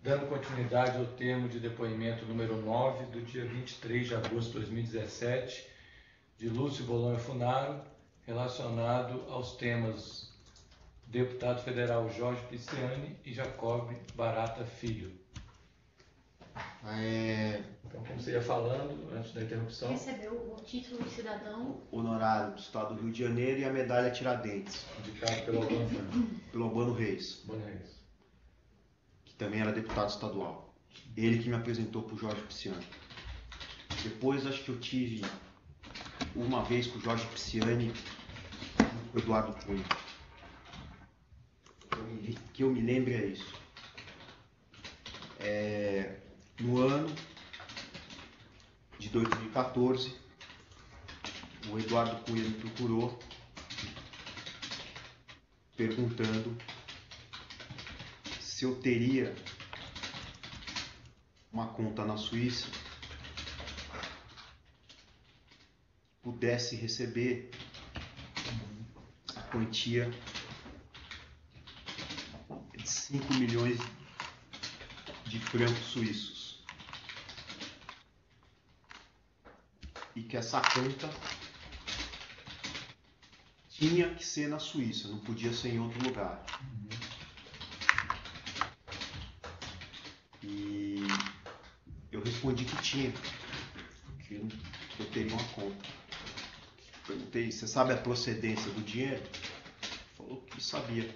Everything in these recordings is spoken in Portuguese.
Dando continuidade ao termo de depoimento número 9, do dia 23 de agosto de 2017, de Lúcio Bolonha Funaro, relacionado aos temas deputado federal Jorge Pisciani e Jacob Barata Filho. Então, como você ia falando, antes da interrupção... Recebeu o título de cidadão honorário do Estado do Rio de Janeiro e a medalha Tiradentes. Indicado pelo Albano Franco. Pelo Albano Reis. Albano Reis. Que também era deputado estadual. Ele que me apresentou para o Jorge Pisciani. Depois, acho que eu tive uma vez com o Jorge Pisciani e o Eduardo Cunha. Que eu me lembre é isso. No ano de 2014, o Eduardo Cunha me procurou perguntando se eu teria uma conta na Suíça que pudesse receber a quantia de 5 milhões de francos suíços. E que essa conta tinha que ser na Suíça, não podia ser em outro lugar. E eu respondi que tinha, que eu teria uma conta. Perguntei, você sabe a procedência do dinheiro? Ele falou que sabia.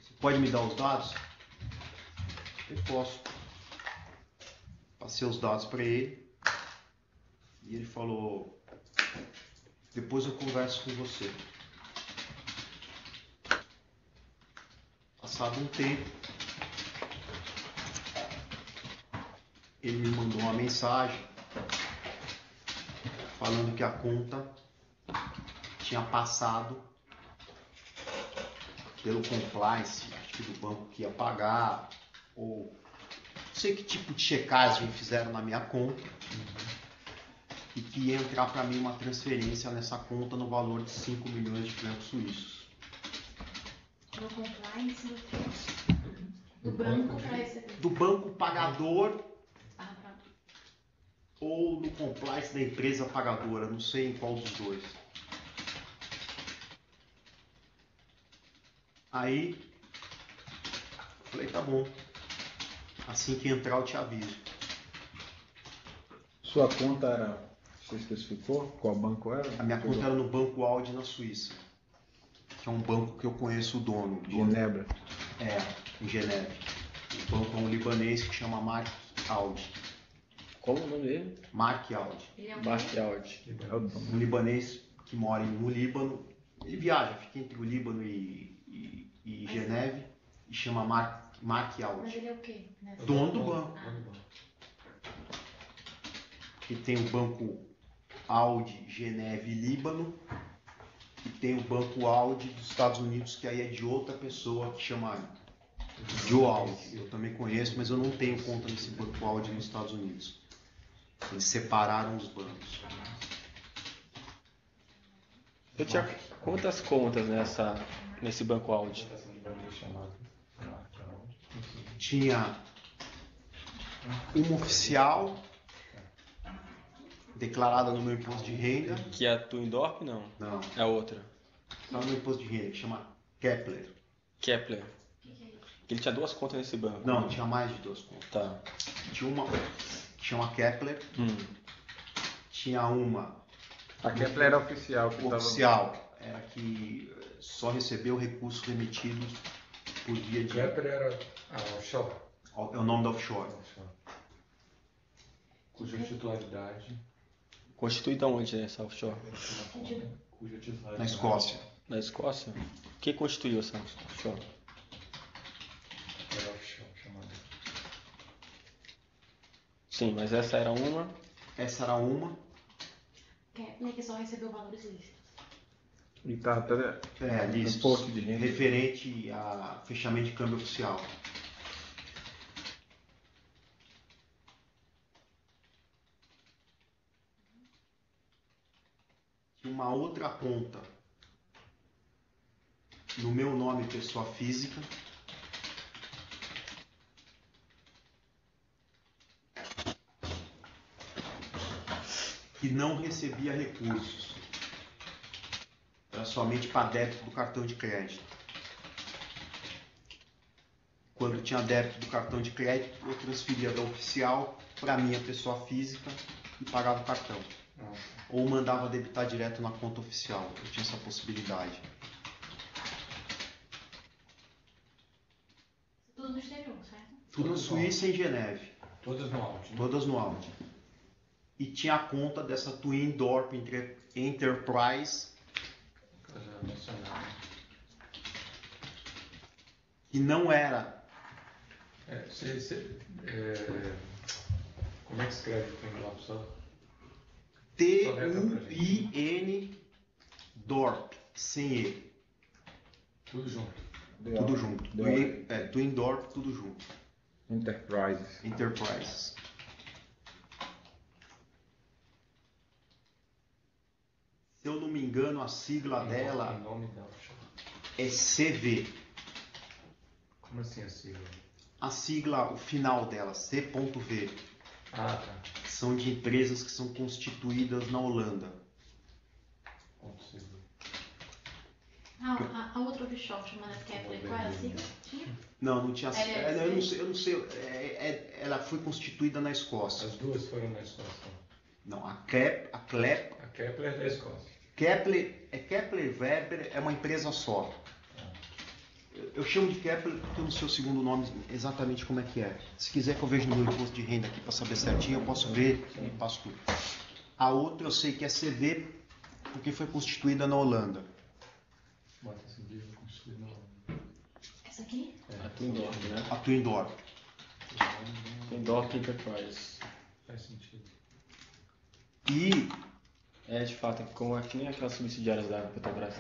Você pode me dar os dados? Eu posso. Passei os dados para ele. E ele falou, depois eu converso com você. Passado um tempo, ele me mandou uma mensagem falando que a conta tinha passado pelo compliance, acho que do banco que ia pagar, ou não sei que tipo de checagem fizeram na minha conta. E que ia entrar para mim uma transferência nessa conta no valor de 5 milhões de francos suíços. no compliance do banco para receber. Do banco pagador Tá. ou no compliance da empresa pagadora, não sei em qual dos dois. Aí, falei, tá bom. Assim que entrar eu te aviso. Sua conta era... Você especificou qual banco era? A minha conta era no Banco Audi na Suíça, que é um banco que eu conheço o dono. Genebra. Em Geneve. O banco é um libanês que chama Mark Audi. Como o nome dele? Mark Audi. Ele é Mark Audi. Um libanês que mora no Líbano. Ele viaja, fica entre o Líbano e Geneve e chama Mark Audi. Mas ele é o quê? Dono do banco. E tem o banco Audi Geneve Líbano e tem o banco Audi dos Estados Unidos, que aí é de outra pessoa que chama Joe Audi. Eu também conheço, mas eu não tenho conta nesse banco Audi nos Estados Unidos. Eles separaram os bancos. Eu tinha quantas contas nesse banco Audi? Tinha uma oficial declarada no meu imposto de renda. Que é a Tuindorp, não? Não, É outra. está no meu imposto de renda, que chama Kepler. Kepler. Ele tinha duas contas nesse banco. Não, tinha mais de duas contas. Tá. Tinha uma que chama Kepler, tinha uma A Kepler era oficial. Que oficial, era que só recebeu recursos remetidos por via de... Kepler era offshore. É o nome da offshore. Cuja titularidade... Constituída onde essa offshore? Cuja titularidade... Na Escócia. Na Escócia? Quem constituiu essa offshore? Era offshore, chamada. Sim, mas essa era uma. Essa era uma. Kepler que só recebeu valores lícitos. E tá até Lícitos, imposto de renda. referente a fechamento de câmbio oficial. Uma outra conta no meu nome, pessoa física, que não recebia recursos. Era somente para débito do cartão de crédito. Quando tinha débito do cartão de crédito, eu transferia da oficial para minha pessoa física e pagava o cartão. Ou mandava debitar direto na conta oficial. Eu tinha essa possibilidade. Tudo no exterior, certo? Tudo na Suíça e em Geneve. Todas no Audi. Né? Todas no Audi. E tinha a conta dessa Twin Dorp Enterprise, Casa nacional. que não era Como é que escreve o nome só? T-U-I-N Dorp, sem E. Tudo junto. Tudo junto. Twin Dorp, tudo junto. Enterprises. Enterprises. Se eu não me engano, a sigla dela O nome dela. é CV. Como assim a sigla? A sigla, o final dela, C.V. Ah, tá. São de empresas que são constituídas na Holanda. Ponto sigla. A outra offshore chamada Kepler, qual era a sigla? Tinha? Não tinha. LLC? Eu não sei. Ela foi constituída na Escócia. As duas foram na Escócia. Não, a A Kepler é da Escócia. Kepler Weber é uma empresa só. Eu chamo de Kepler porque eu não sei o segundo nome exatamente como é que é. Se quiser que eu veja no meu imposto de renda aqui para saber certinho, eu posso ver e passo tudo. A outra eu sei que é CV porque foi constituída na Holanda. Bota esse livro construído na Holanda. Essa aqui? A Twin Dorp, né? A Twin Dorp. Twin Dorp Enterprise. Faz sentido. E É, de fato, como é que nem aquelas subsidiárias da Petrobras.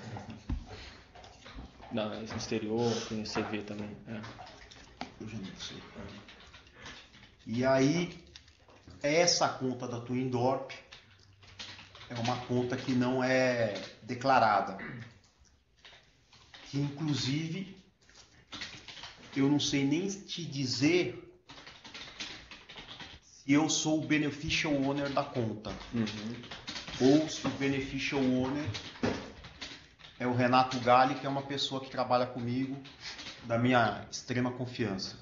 Não, no exterior, tem CV também. É. eu já não sei. E aí essa conta da Twin Dorp é uma conta que não é declarada. Que inclusive eu não sei nem te dizer se eu sou o beneficial owner da conta. Ou se o beneficial owner é o Renato Galli, que é uma pessoa que trabalha comigo, da minha extrema confiança.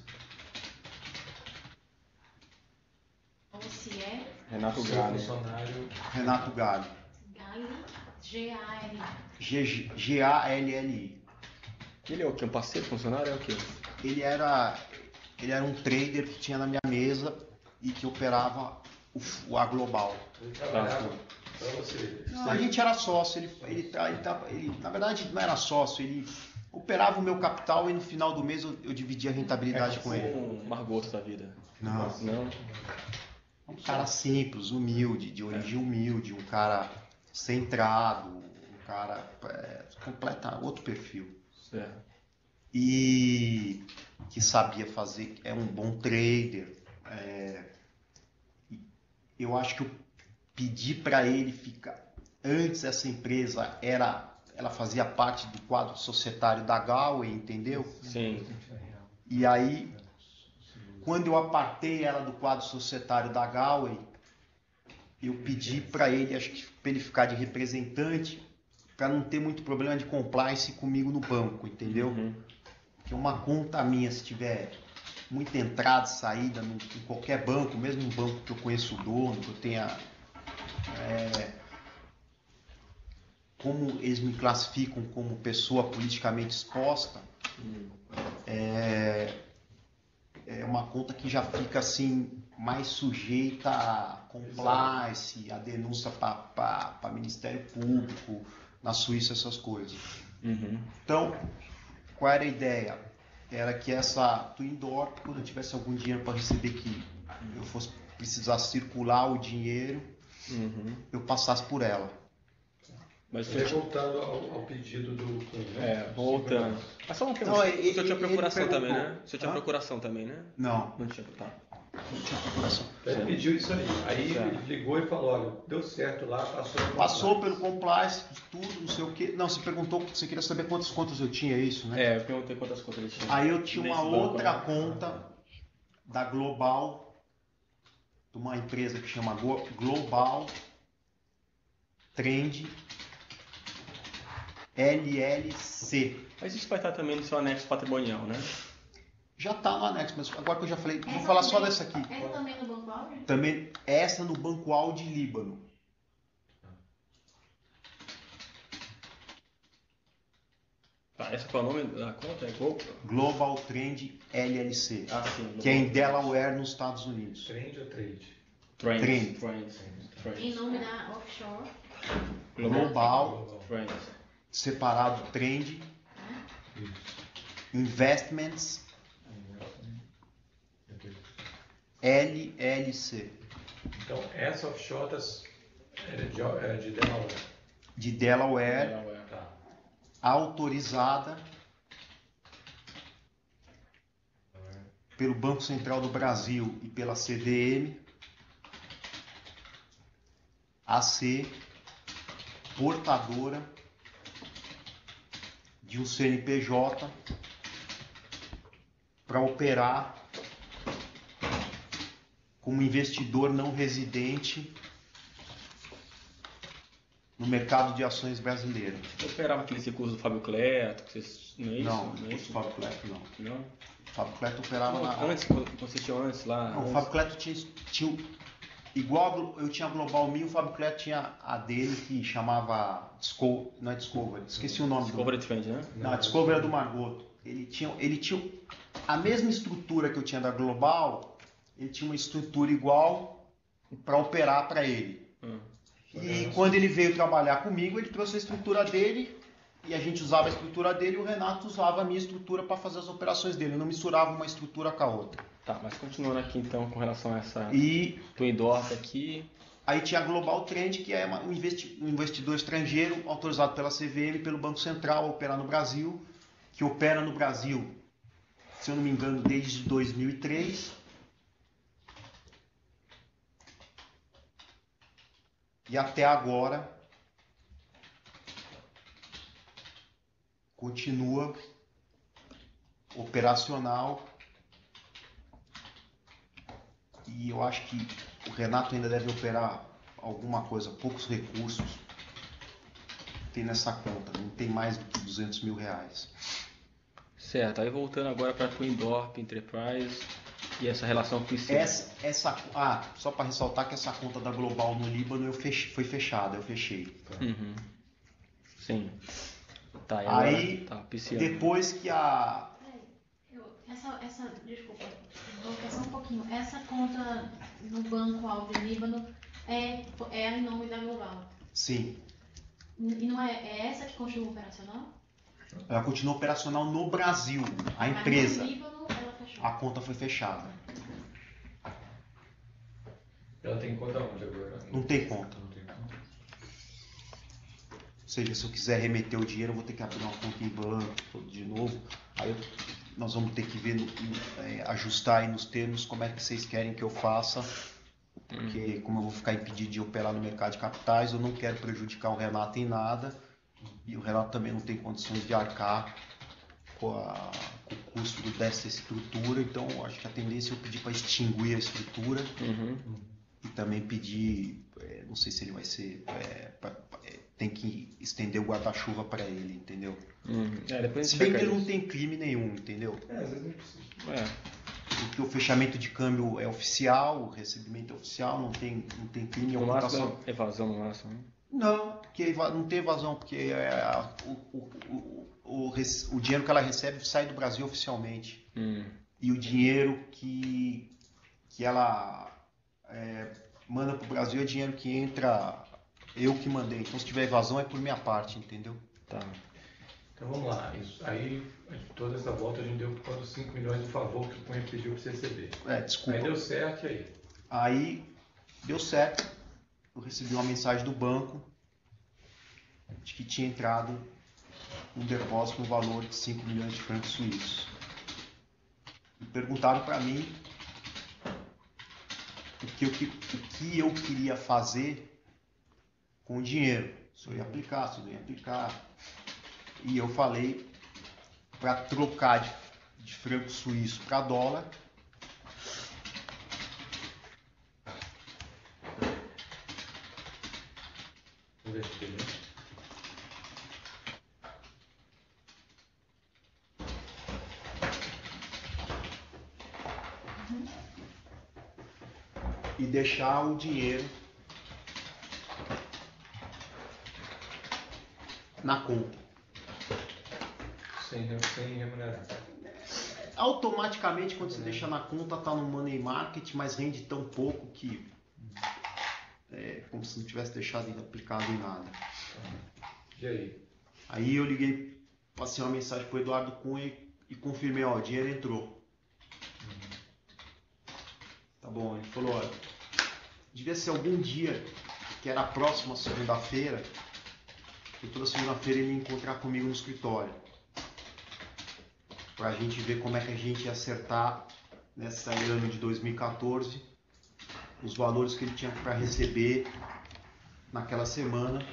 Ou se é Renato Seu Galli. funcionário. Renato Galli. Gali, G-A-L. G-A-L-L-I. Ele é o quê? Um parceiro, funcionário? É o quê? Ele era um trader que tinha na minha mesa e que operava a Global. Ele trabalhava para você. Não, a gente era sócio, ele, na verdade não era sócio, ele operava o meu capital e no final do mês eu dividia a rentabilidade com ele. Um Margoto da vida. Não, Não? um cara simples, humilde, de origem humilde, um cara centrado, um cara completa outro perfil. Certo. E que sabia fazer, é um bom trader. Eu acho que eu pedi para ele ficar. Antes essa empresa ela fazia parte do quadro societário da Galway, entendeu? Sim. E aí, quando eu apartei ela do quadro societário da Galway, eu pedi para ele, acho que para ele ficar de representante, para não ter muito problema de compliance comigo no banco, entendeu? Porque uma conta minha, se tiver muita entrada e saída em qualquer banco, mesmo um banco que eu conheço o dono, que eu tenha... como eles me classificam como pessoa politicamente exposta, é uma conta que já fica assim mais sujeita a compliance, a denúncia para Ministério Público, na Suíça, essas coisas. Então, qual era a ideia? Era que essa Twin Dorp, quando eu tivesse algum dinheiro para receber, que eu fosse precisar circular o dinheiro, eu passasse por ela. Mas Você voltando ao pedido do Cunha, né? voltando. Mas só uma Não, pergunta. O senhor tinha procuração ele também, né? perguntou. O senhor tinha Hã? procuração também, né? Não, Não tinha, tá. não tinha procuração. Ele pediu isso aí. Aí Certo. ele ligou e falou, olha, deu certo lá, Passou pelo compliance, tudo, não sei o quê. Não, você perguntou, você queria saber quantas contas eu tinha, isso, né? É, eu perguntei quantas contas ele tinha. Aí eu tinha uma Nesse banco, outra né? conta da Global, de uma empresa que chama Global Trend LLC. Mas isso vai estar também no seu anexo patrimonial, né? Já está no anexo, mas agora que eu já falei, vou Essa falar só também- dessa aqui. Essa também no Banco Áudio? Também essa no Banco Audi Líbano. Tá, essa qual é o nome da conta? É Global Trend LLC. Ah, sim. Que é em Delaware, nos Estados Unidos. Trend ou trade? Trend. Em nome da offshore. Global, Trend. separado Trend, Isso. Investments LLC. Então, essa offshore é de Delaware. De Delaware, Tá. autorizada pelo Banco Central do Brasil e pela CVM a ser portadora de um CNPJ para operar como investidor não residente no mercado de ações brasileiro. Eu operava aquele recurso do Fábio Cleto, que vocês... Não é isso? Não, Não é o isso? Fábio Cleto não. Não? O Fábio Cleto operava Não, na... antes, quando vocês tinham antes lá... Não, o antes- Fábio Cleto tinha igual eu tinha a Global Me, o Fábio Cleto tinha a dele que chamava não é Discovery, esqueci o nome Discovery Trend, né? Não, a Discovery era do Margoto. Ele tinha a mesma estrutura que eu tinha da Global, ele tinha uma estrutura igual para operar para ele. E quando ele veio trabalhar comigo, ele trouxe a estrutura dele e a gente usava a estrutura dele e o Renato usava a minha estrutura para fazer as operações dele. Eu não misturava uma estrutura com a outra. Tá, mas continuando aqui então com relação a essa E Twin Dorp aqui. aí tinha a Global Trend, que é um investidor estrangeiro autorizado pela CVM e pelo Banco Central a operar no Brasil, que opera no Brasil, se eu não me engano, desde 2003. E até agora continua operacional. E eu acho que o Renato ainda deve operar alguma coisa, poucos recursos tem nessa conta, não tem mais do que 200 mil reais. Certo, aí voltando agora para Twin Dorp Enterprise e essa relação com o IC. Só para ressaltar que essa conta da Global no Líbano foi fechada, eu fechei. Uhum. Sim. Tá, e Aí, agora, tá, PCA. depois que a... Desculpa, vou só um pouquinho. Essa conta no Banco Áudio Líbano é em nome da Global. Sim, E não é essa que continua operacional? ela continua operacional no Brasil, a Mas empresa. no Líbano ela fechou. A conta foi fechada. Ela tem conta onde agora? Não tem conta. Não tem conta. Ou seja, se eu quiser remeter o dinheiro, eu vou ter que abrir uma conta em banco de novo. Aí nós vamos ter que ver, ajustar aí nos termos como é que vocês querem que eu faça. Porque como eu vou ficar impedido de operar no mercado de capitais, eu não quero prejudicar o Renato em nada. E o Renato também não tem condições de arcar com o custo dessa estrutura. Então eu acho que a tendência é eu pedir para extinguir a estrutura. Uhum. E também pedir, não sei se ele vai ser, tem que estender o guarda-chuva para ele, entendeu? Depois a Se gente bem que checa ele não isso. tem crime nenhum, entendeu? Às vezes não precisa. Porque o fechamento de câmbio é oficial, o recebimento é oficial, não tem crime. No ocultação. máximo, evasão no máximo. Né? Não, porque não tem evasão, porque o dinheiro que ela recebe sai do Brasil oficialmente. E o dinheiro que ela manda para o Brasil é dinheiro que entra, eu que mandei. Então se tiver evasão é por minha parte, entendeu? Tá. Então vamos lá. Aí, toda essa volta a gente deu por conta dos 5 milhões de favor que o Cunha pediu para você receber. Desculpa. Aí deu certo, e aí? Aí deu certo, eu recebi uma mensagem do banco de que tinha entrado um depósito no valor de 5 milhões de francos suíços. E perguntaram para mim o que eu queria fazer com o dinheiro. Se eu ia aplicar, se eu não ia aplicar. E eu falei para trocar de franco suíço para dólar. Inverter, né? E deixar o dinheiro na conta. Sem remunerar. Automaticamente, quando você deixa na conta, tá no money market, mas rende tão pouco que é como se não tivesse deixado aplicado em nada. E aí? Aí eu liguei, passei uma mensagem pro Eduardo Cunha e confirmei, ó, o dinheiro entrou. Tá bom, ele falou, olha, devia ser algum dia, que era a próxima segunda-feira, e toda segunda-feira ele ia encontrar comigo no escritório. Pra gente ver como é que a gente ia acertar nesse ano de 2014 os valores que ele tinha para receber naquela semana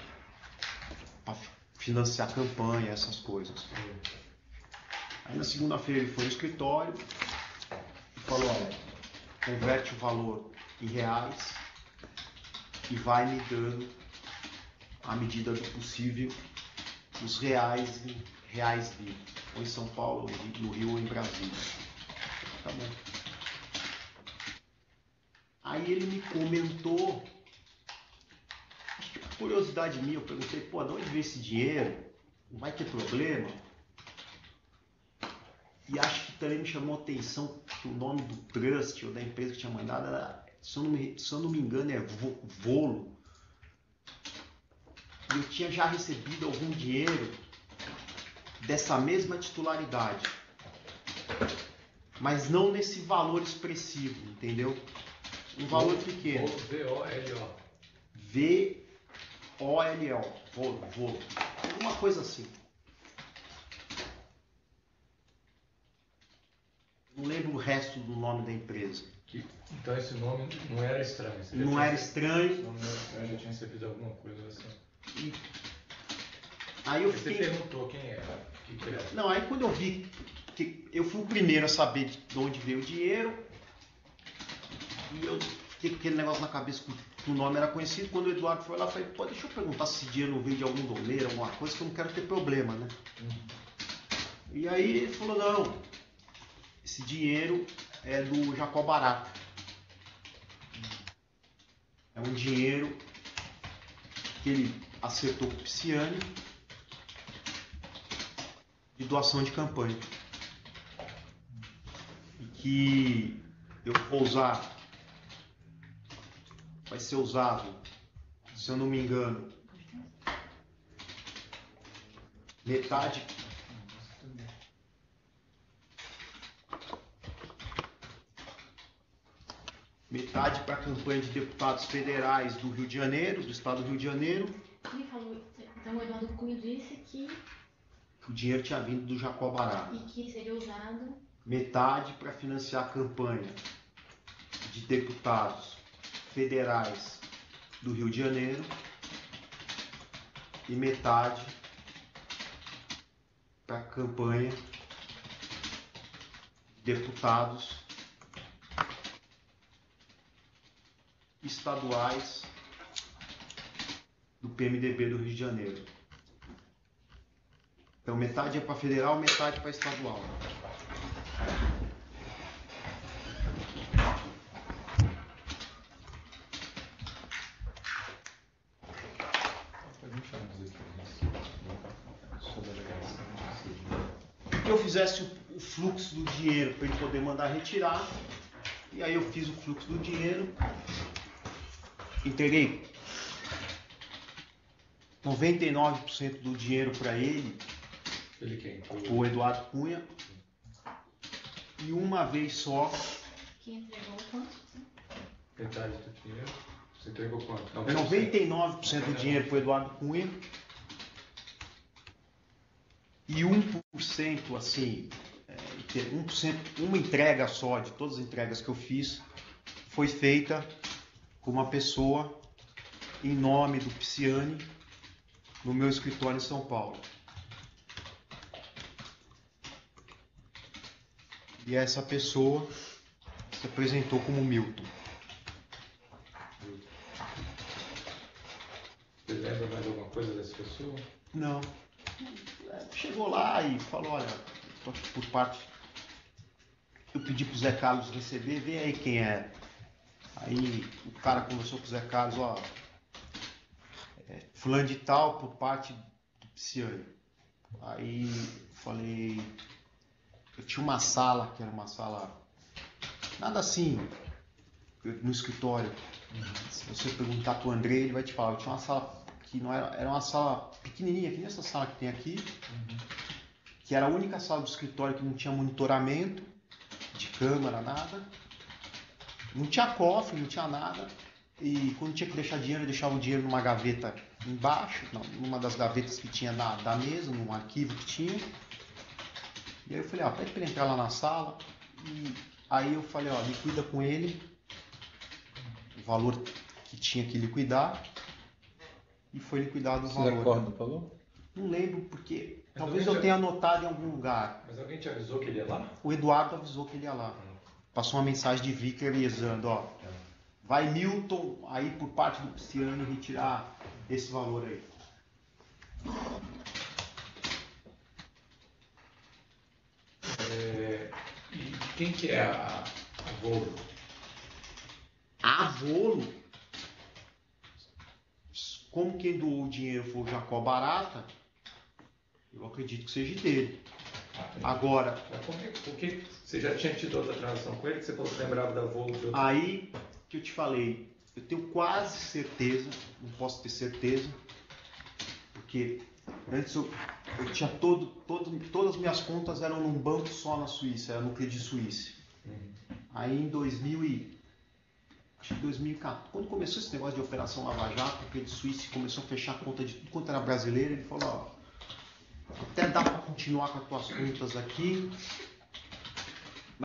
para financiar a campanha, essas coisas. Aí na segunda-feira ele foi no escritório e falou, olha, converte o valor em reais e vai me dando, à medida do possível, os reais dele, ou em São Paulo, ou no Rio, ou em Brasília. Tá bom. Aí ele me comentou, acho que por curiosidade minha, eu perguntei, pô, de onde veio esse dinheiro? Não vai ter problema? E acho que também me chamou a atenção que o nome do trust ou da empresa que tinha mandado era, se eu não me engano, é Volo. E eu tinha já recebido algum dinheiro dessa mesma titularidade, mas não nesse valor expressivo, entendeu? Um valor pequeno. V-O-L-O. V-O-L-O. Volo. Alguma coisa assim. Não lembro o resto do nome da empresa. Então esse nome não era estranho. Não era estranho. Não era estranho, já tinha recebido alguma coisa assim. Aí eu Você fiquei... perguntou quem era. O que era? Não, aí quando eu vi que eu fui o primeiro a saber de onde veio o dinheiro, e eu fiquei com aquele negócio na cabeça que o nome era conhecido. Quando o Eduardo foi lá, eu falei, pô, deixa eu perguntar se esse dinheiro não veio de algum doleiro, alguma coisa, que eu não quero ter problema, né? E aí ele falou, não, esse dinheiro é do Jacó Barata. É um dinheiro que ele acertou com o Pisciani de doação de campanha. E que eu vou usar, vai ser usado, se eu não me engano, metade para a campanha de deputados federais do Rio de Janeiro, do estado do Rio de Janeiro. Ele falou, então o Eduardo Cunha disse que O dinheiro tinha vindo do Jacó Barata. e que seria usado Metade para financiar a campanha de deputados federais do Rio de Janeiro e metade para a campanha de deputados estaduais do PMDB do Rio de Janeiro. Então metade é para federal, metade para estadual. Que eu fizesse o fluxo do dinheiro para ele poder mandar retirar, e aí eu fiz o fluxo do dinheiro, entreguei 99% do dinheiro para ele, Ele quem? o Eduardo Cunha, e uma vez só, que entregou quanto? Metade do dinheiro. Você entregou quanto? 99% do dinheiro para o Eduardo Cunha, e 1%, assim, 1%, uma entrega só de todas as entregas que eu fiz, foi feita com uma pessoa em nome do Pisciani no meu escritório em São Paulo. E essa pessoa se apresentou como Milton. Você lembra lembra mais alguma coisa dessa pessoa? Não. Chegou lá e falou, olha, tô aqui por parte. Eu pedi pro Zé Carlos receber, vê aí quem é. Aí o cara conversou com o Zé Carlos, ó, fulano de tal por parte do Pisciani. Aí falei, eu tinha uma sala, que era uma sala, nada assim, no escritório. Se você perguntar pro André, ele vai te falar, eu tinha uma sala que não era uma sala pequenininha, que nem essa sala que tem aqui, que era a única sala do escritório que não tinha monitoramento de câmera, nada. Não tinha cofre, não tinha nada. E quando tinha que deixar dinheiro, eu deixava o dinheiro numa gaveta embaixo, numa das gavetas que tinha da mesa, num arquivo que tinha. E aí eu falei, pede pra ele entrar lá na sala. E aí eu falei, liquida com ele o valor que tinha que liquidar. E foi liquidado o Você valor. recorda o valor? Não lembro porque Mas talvez alguém eu tenha anotado em algum lugar. Mas alguém te avisou que ele ia lá? O Eduardo avisou que ele ia lá. Passou uma mensagem de Vicker avisando, vai Milton aí por parte do Pisciani retirar esse valor aí. E quem que é a Volo? A Volo, como quem doou o dinheiro foi o Jacó Barata, eu acredito que seja dele. Agora, Porque você já tinha tido outra transação com ele, que você falou que lembrava da Volo de outro. aí que eu te falei, eu tenho quase certeza, não posso ter certeza, porque antes eu tinha todas as minhas contas eram num banco só na Suíça, era no Credit Suisse. Aí em 2014, quando começou esse negócio de Operação Lava Jato, o Credit Suisse começou a fechar a conta de tudo quanto era brasileiro, ele falou, até dá para continuar com as tuas contas aqui,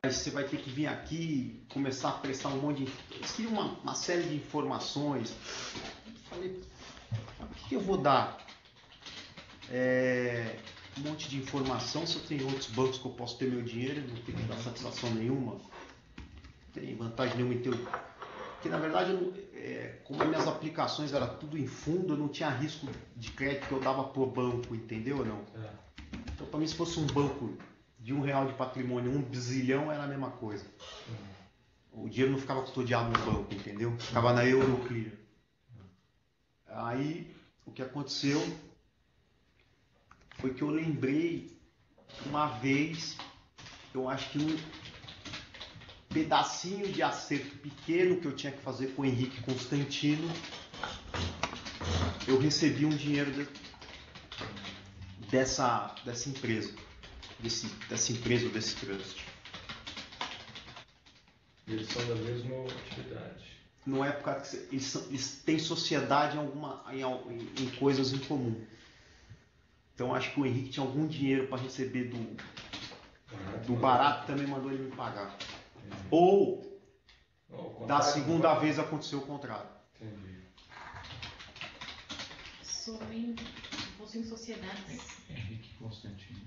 mas você vai ter que vir aqui e começar a prestar um monte de... Eles queriam uma série de informações. Eu falei, o que eu vou dar? Um monte de informação, se eu tenho outros bancos que eu posso ter meu dinheiro, não tenho que dar satisfação nenhuma, não tem vantagem nenhuma em ter... Porque na verdade, como as minhas aplicações eram tudo em fundo, eu não tinha risco de crédito que eu dava por banco, entendeu ou não? Então para mim, se fosse um banco de R$1 de patrimônio, 1 bizilhão, era a mesma coisa. O dinheiro não ficava custodiado no banco, entendeu? Ficava na Euroclear. Aí, o que aconteceu foi que eu lembrei uma vez, eu acho que um pedacinho de acerto pequeno que eu tinha que fazer com o Henrique Constantino, eu recebi um dinheiro dessa empresa, dessa empresa ou desse trust. Eles são da mesma atividade. Não é por causa que eles têm sociedade em coisas em comum. Então acho que o Henrique tinha algum dinheiro para receber do Barato, também mandou ele me pagar. Ou da segunda vez aconteceu o contrário. Entendi. Possuem sociedades. Henrique Constantino.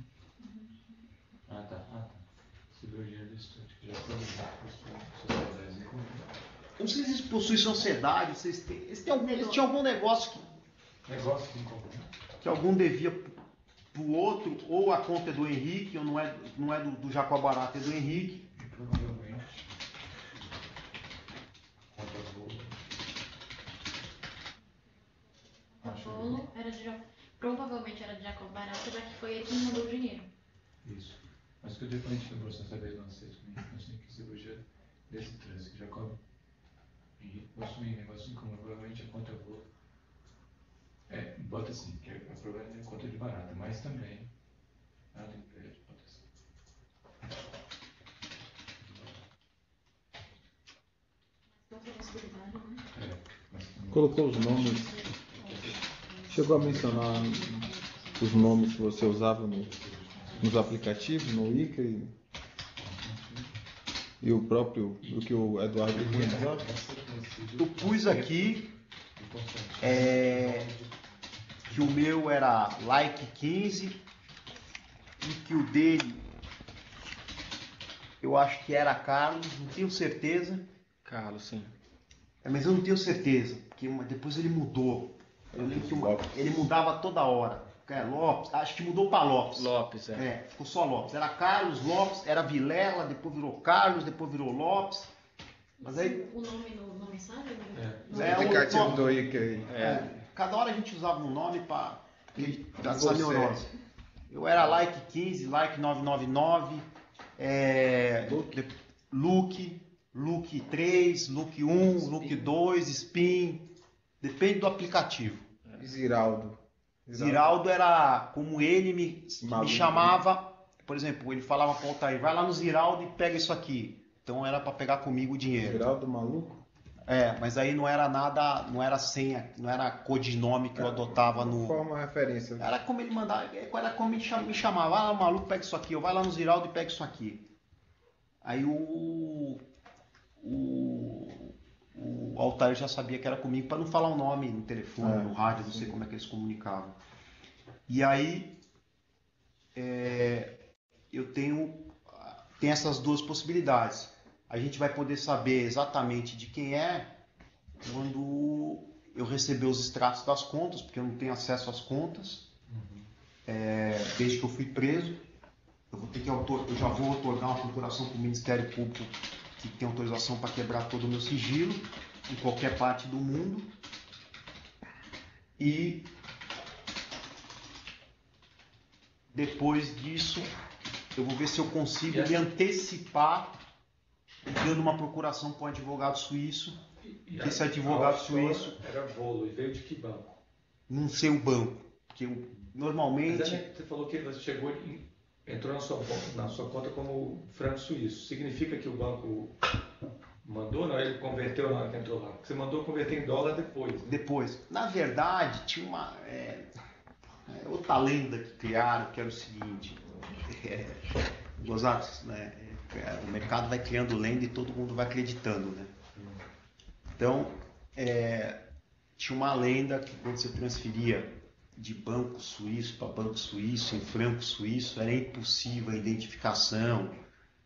Tá. Cirurgia do estúdio, que já foi sociedades em comum. Não sei se eles possuem sociedade, eles tinham algum negócio Negócio em comum. que algum devia pro outro, ou a conta é do Henrique, ou não é do Jacó Barata, é do Henrique. Provavelmente. Conta Volo. A Volo provavelmente era de Jacob Barata, já que foi ele que mandou o dinheiro. Isso. Mas o que o depoente lembrou dessa vez não sei comigo, não sei que cirurgia desse trânsito, que Jacob possui negócio em comum, provavelmente a conta Volo. Bota assim, que a problema é a conta de barata, mas também nada impede, bota assim. Outra possibilidade, né? Colocou os nomes. Chegou a mencionar os nomes que você usava nos aplicativos, no Wiki e o próprio, o que o Eduardo usava? Eu pus aqui que o meu era like 15 e que o dele eu acho que era Carlos, não tenho certeza. Carlos, sim. Mas eu não tenho certeza, porque depois ele mudou. Eu lembro que Lopes. ele mudava toda hora. Lopes, acho que mudou para Lopes. Lopes, Ficou só Lopes. Era Carlos, Lopes, era Vilela, depois virou Carlos, depois virou Lopes. Mas aí. O nome na mensagem? O aplicativo nome- do IC aí. Cada hora a gente usava um nome para essa você? neurose. Eu era like 15, like 999, Luke 3, Luke 1, Luke 2, Spin. Depende do aplicativo. E Ziraldo. Ziraldo era como ele me Maluco, chamava. Por exemplo, ele falava para o Altair, vai lá no Ziraldo e pega isso aqui. Então era para pegar comigo o dinheiro. Ziraldo maluco? Mas aí não era nada, não era senha, não era codinome que eu adotava no. Forma referência. Era como ele mandava, era como ele me chamava, vai lá maluco, pega isso aqui, ou vai lá no Ziraldo e pega isso aqui. Aí o Altair já sabia que era comigo para não falar o nome no telefone, no rádio, não sei como é que eles comunicavam. E aí eu tenho essas duas possibilidades. A gente vai poder saber exatamente de quem é quando eu receber os extratos das contas, porque eu não tenho acesso às contas, desde que eu fui preso. Eu já vou otorgar uma procuração para o Ministério Público que tem autorização para quebrar todo o meu sigilo em qualquer parte do mundo. E depois disso, eu vou ver se eu consigo me antecipar dando uma procuração para um advogado suíço. Esse advogado suíço era bolo e veio de que banco? Não sei o banco, porque normalmente. Mas você falou que você entrou na sua conta como franco suíço. Significa que o banco mandou? Não, ele converteu na hora que entrou lá. Você mandou converter em dólar depois. Né? Depois. Na verdade, tinha uma outra lenda que criaram, que era o seguinte. Gozados, né? O mercado vai criando lenda e todo mundo vai acreditando, né? Então, tinha uma lenda que quando você transferia de banco suíço para banco suíço, em franco suíço, era impossível a identificação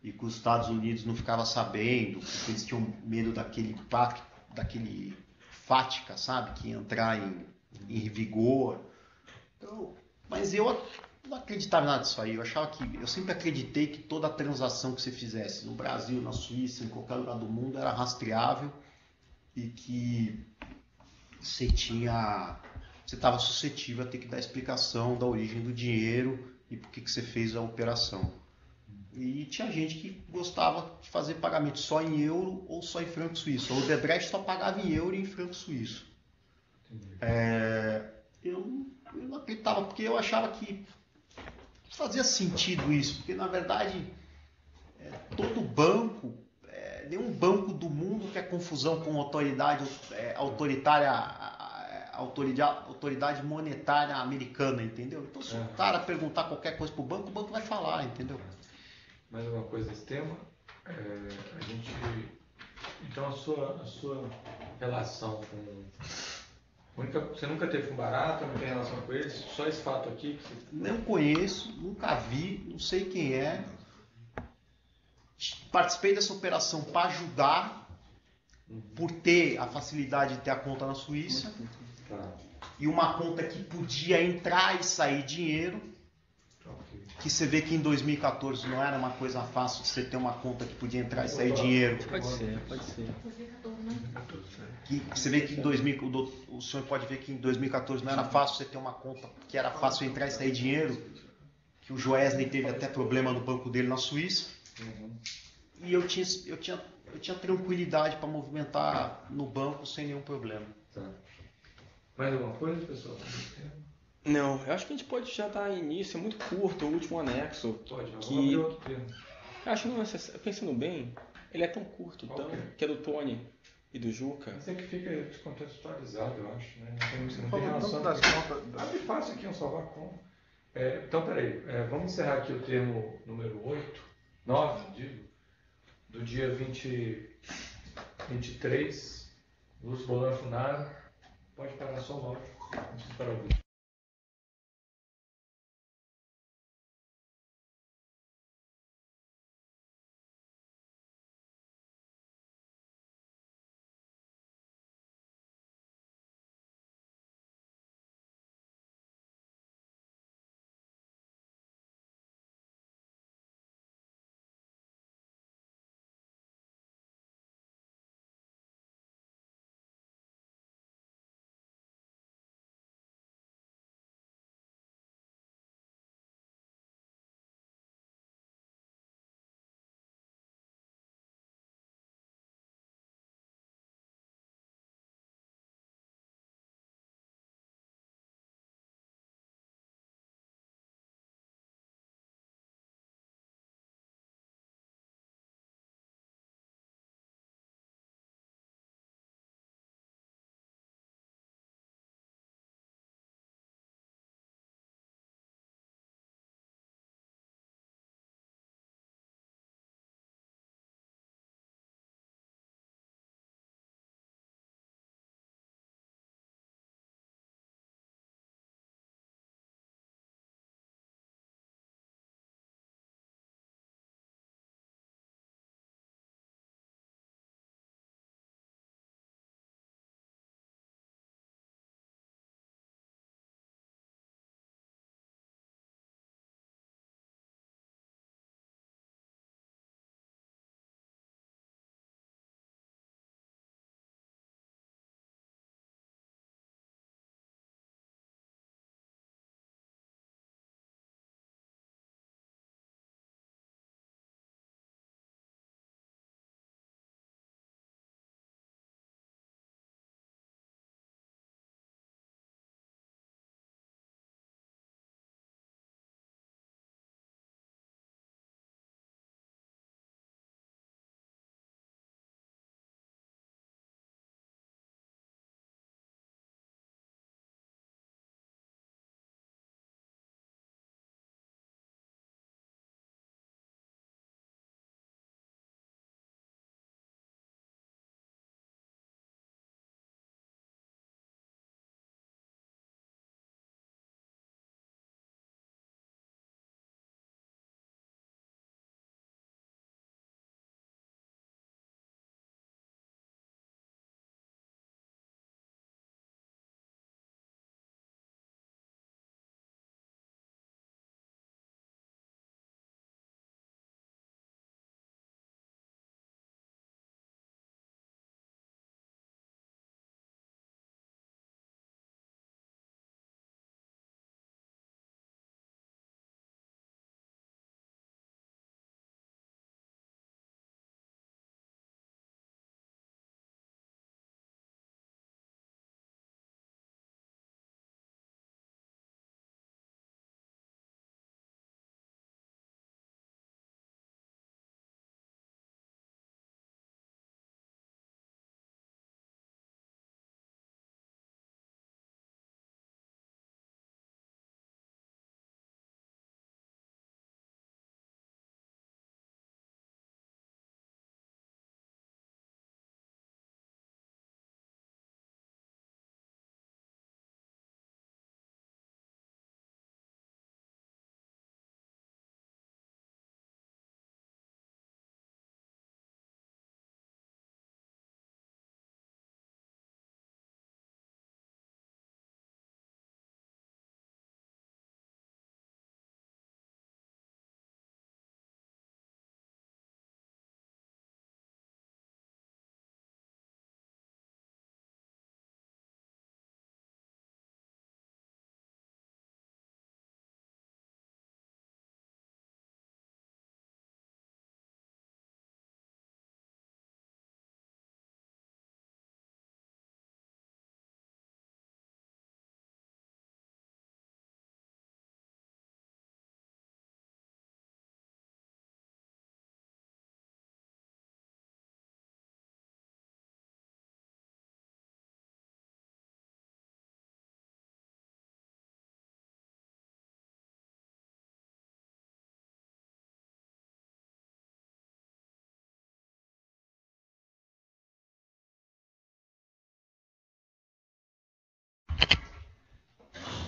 e que os Estados Unidos não ficavam sabendo, porque eles tinham medo daquele FATCA, sabe? Que ia entrar em vigor. Então, mas eu não acreditava em nada disso aí. Eu sempre acreditei que toda transação que você fizesse no Brasil, na Suíça, em qualquer lugar do mundo, era rastreável e que você estava suscetível a ter que dar explicação da origem do dinheiro e por que você fez a operação. E tinha gente que gostava de fazer pagamento só em euro ou só em franco suíço. O Odebrecht só pagava em euro e em franco suíço. Eu não acreditava, porque eu achava que fazia sentido isso, porque na verdade todo banco, nenhum banco do mundo quer confusão com autoridade autoridade monetária americana, entendeu? Então se o cara perguntar qualquer coisa pro banco, o banco vai falar, entendeu? Mais alguma coisa desse tema? Então a sua relação com... Você nunca teve com barata, não tem relação com eles? Só esse fato aqui? Não conheço, nunca vi, não sei quem é. Participei dessa operação para ajudar, por ter a facilidade de ter a conta na Suíça. E uma conta que podia entrar e sair dinheiro. Que você vê que em 2014 não era uma coisa fácil de você ter uma conta que podia entrar e sair dinheiro. Pode ser. 2014, né? Você vê que o senhor pode ver que em 2014 não era fácil você ter uma conta que era fácil entrar e sair dinheiro. Que o Joesley teve até problema no banco dele na Suíça. E eu tinha tranquilidade para movimentar no banco sem nenhum problema. Tá. Mais alguma coisa, pessoal? Não, eu acho que a gente pode já dar início, é muito curto, o último anexo. Pode, mas que... vamos abrir outro termo. Eu acho que não é necessário, pensando bem, ele é tão curto, que é do Tony e do Juca. Isso é que fica descontextualizado, eu acho. Né? Não tem Falando relação. das contas. Abre fácil aqui, um salvar conta. Então, peraí, vamos encerrar aqui o termo número 9, digo, do dia 23, Lúcio Bolonha Funaro. Pode parar só o áudio, antes de parar o vídeo.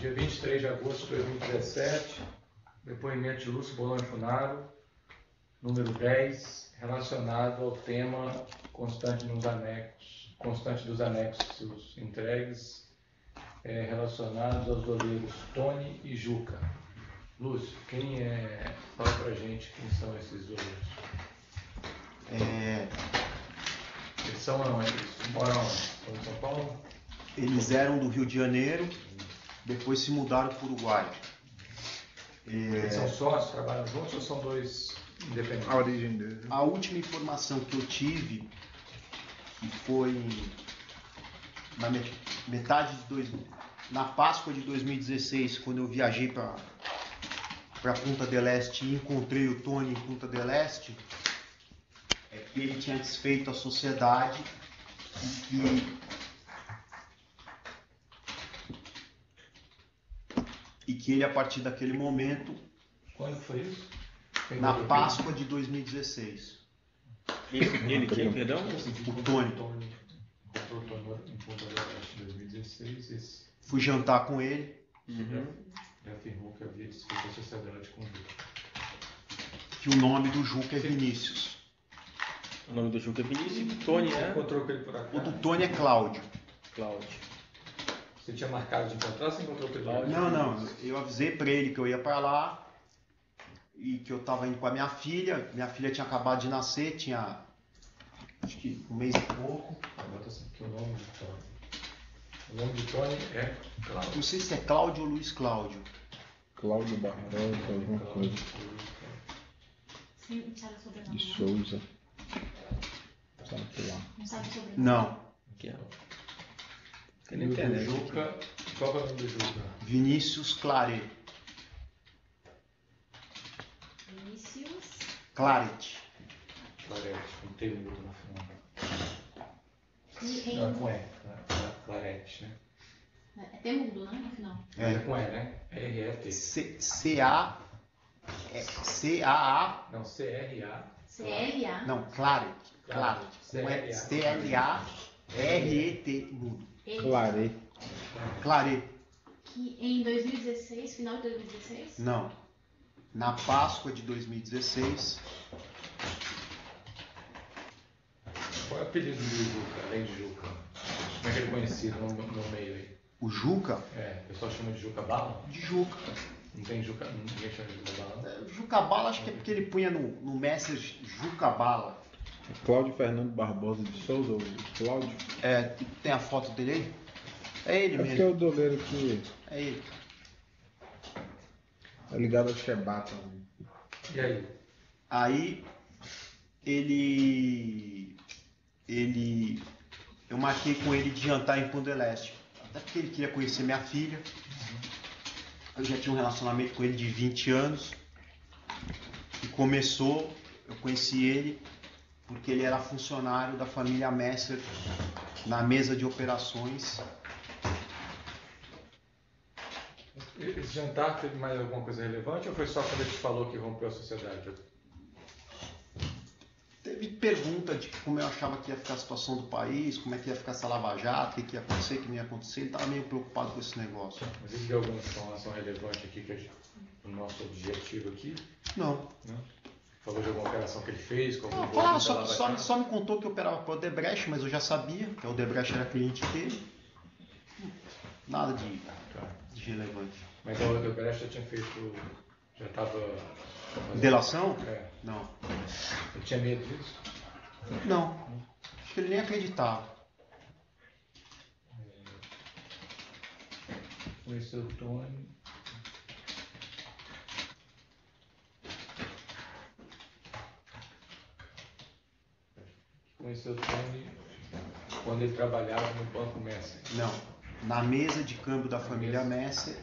Dia 23 de agosto de 2017, depoimento de Lúcio Bolonha Funaro, número 10, relacionado ao tema constante dos anexos entregues, relacionados aos doleiros Tony e Juca. Lúcio, fala pra gente quem são esses doleiros. Eles são onde? Eles moram onde? Estão em São Paulo? Eles eram do Rio de Janeiro, depois se mudaram para o Uruguai. Eles são sócios, trabalham juntos ou são dois independentes? A origem dele. A última informação que eu tive, que foi na na Páscoa de 2016, quando eu viajei para Punta del Este e encontrei o Tony em Punta del Este, é que ele tinha desfeito a sociedade e que ele, a partir daquele momento, Quando foi isso? na Páscoa de 2016, Ele quem, perdão? o Tony, Comprou o Tony em Punta del Este em 2016. fui jantar com ele, Já afirmou que havia desfeito a sociedade com o Juca. que o nome do Juca é Vinícius. O nome do Juca é Vinícius. Tony Você é encontrou com ele por acaso? O do Tony é Cláudio. Cláudio. Você tinha marcado de encontrar ou você encontrou com ele? Não, eu avisei pra ele que eu ia pra lá e que eu tava indo com a minha filha. Minha filha tinha acabado de nascer, tinha acho que um mês e pouco. Bota assim aqui o nome de Tony. O nome de Tony é Cláudio. Não sei se é Cláudio ou Luiz Cláudio. Cláudio Barbosa, alguma coisa. Sim, sabe o sobrenome? De não? Souza. Sabe lá. Não sabe o sobrenome? Não, Que é. Tem E na o internet. do Juca, qual é o nome do Juca? Vinícius Claret. Vinícius. Claret. Clarete, não tem mudo no final. E Não, é em... com E. Clarete, né? É temudo, né? No final. É com E, né? R-E-T. C-A-A. Não, C-R-A. C-L-A. Não, Claret. Claret. Não é C-L-A-R-E-T. Mudo. Clarei. Claret. Que em 2016, final de 2016, Não. Na Páscoa de 2016. Qual é o apelido do Juca, além de Juca? Como é que ele é conhecido no meio aí? O Juca, O pessoal chama de Juca Bala? de Juca. Não tem Juca, ninguém chama de Juca Bala? Não? Juca Bala, acho que é porque ele punha no Messenger Juca Bala. Cláudio Fernando Barbosa de Souza, ou Cláudio. Tem a foto dele aí? É ele É porque é mesmo. o doleiro que É ele. é ligado ao Chebata. E aí? Aí eu marquei com ele de jantar em Punta del Este. Até porque ele queria conhecer minha filha. Eu já tinha um relacionamento com ele de 20 anos. E eu conheci ele porque ele era funcionário da família Messer na mesa de operações. Esse jantar teve mais alguma coisa relevante ou foi só quando ele te falou que rompeu a sociedade? Teve pergunta de como eu achava que ia ficar a situação do país, como é que ia ficar essa lava-jato, o que ia acontecer, o que não ia acontecer. Ele estava meio preocupado com esse negócio. Mas ele deu alguma informação relevante aqui que o nosso objetivo aqui? Não. Falou de alguma operação que ele fez? Com algum Falava, envolvimento da Lava Jato? só me contou que operava para o Odebrecht, mas eu já sabia que o Odebrecht era cliente dele. Nada de relevante. Mas a Odebrecht já tinha feito. Já estava. Delação? Não. Ele tinha medo disso? Não. Acho que ele nem acreditava. Conheceu o Tony. Conheceu o Tony quando ele trabalhava no Banco Messer. Não. Na mesa de câmbio da família Messer.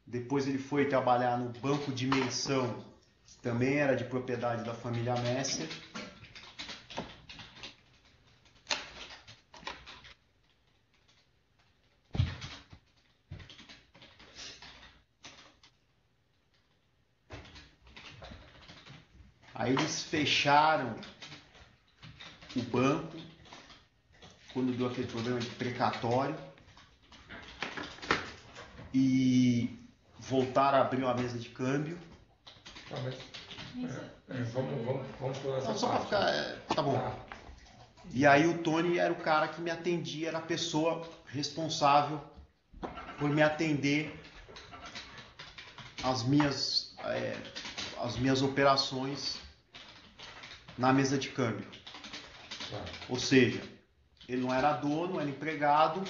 Depois ele foi trabalhar no Banco Dimensão, que também era de propriedade da família Messer. Aí eles fecharam o banco quando deu aquele problema de precatório e voltaram a abrir uma mesa de câmbio. Ah, mas, vamos por essa Não, só para parte. ficar. Tá bom. Tá. E aí o Tony era o cara que me atendia, era a pessoa responsável por me atender as minhas operações na mesa de câmbio. Tá. Ou seja, ele não era dono, era empregado.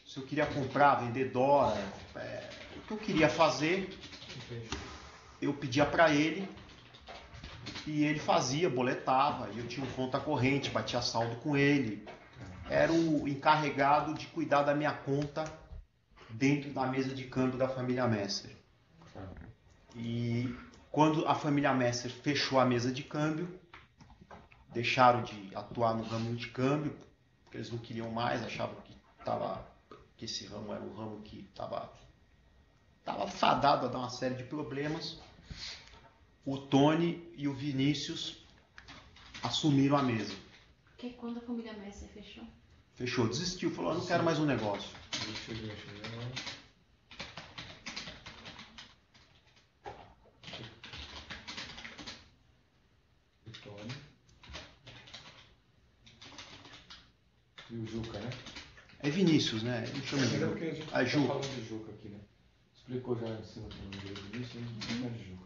Se eu queria comprar, vender dólar, o que eu queria fazer, eu pedia para ele e ele fazia, boletava, e eu tinha um conta corrente, batia saldo com ele. Era o encarregado de cuidar da minha conta dentro da mesa de câmbio da família Messer. Tá. E quando a família Messer fechou a mesa de câmbio, deixaram de atuar no ramo de câmbio, porque eles não queriam mais, achavam que esse ramo era um ramo que estava fadado a dar uma série de problemas. O Tony e o Vinícius assumiram a mesa. Porque quando a família Messer fechou? Fechou, desistiu, falou, eu não quero mais um negócio. Deixa eu ver. O Tony. E o Juca, né? É Vinícius, né? Ele chama de Mas é Juca. porque a gente A tá Juca. falando de Juca aqui, né? Explicou já em cima do Vinícius, não chama de Juca.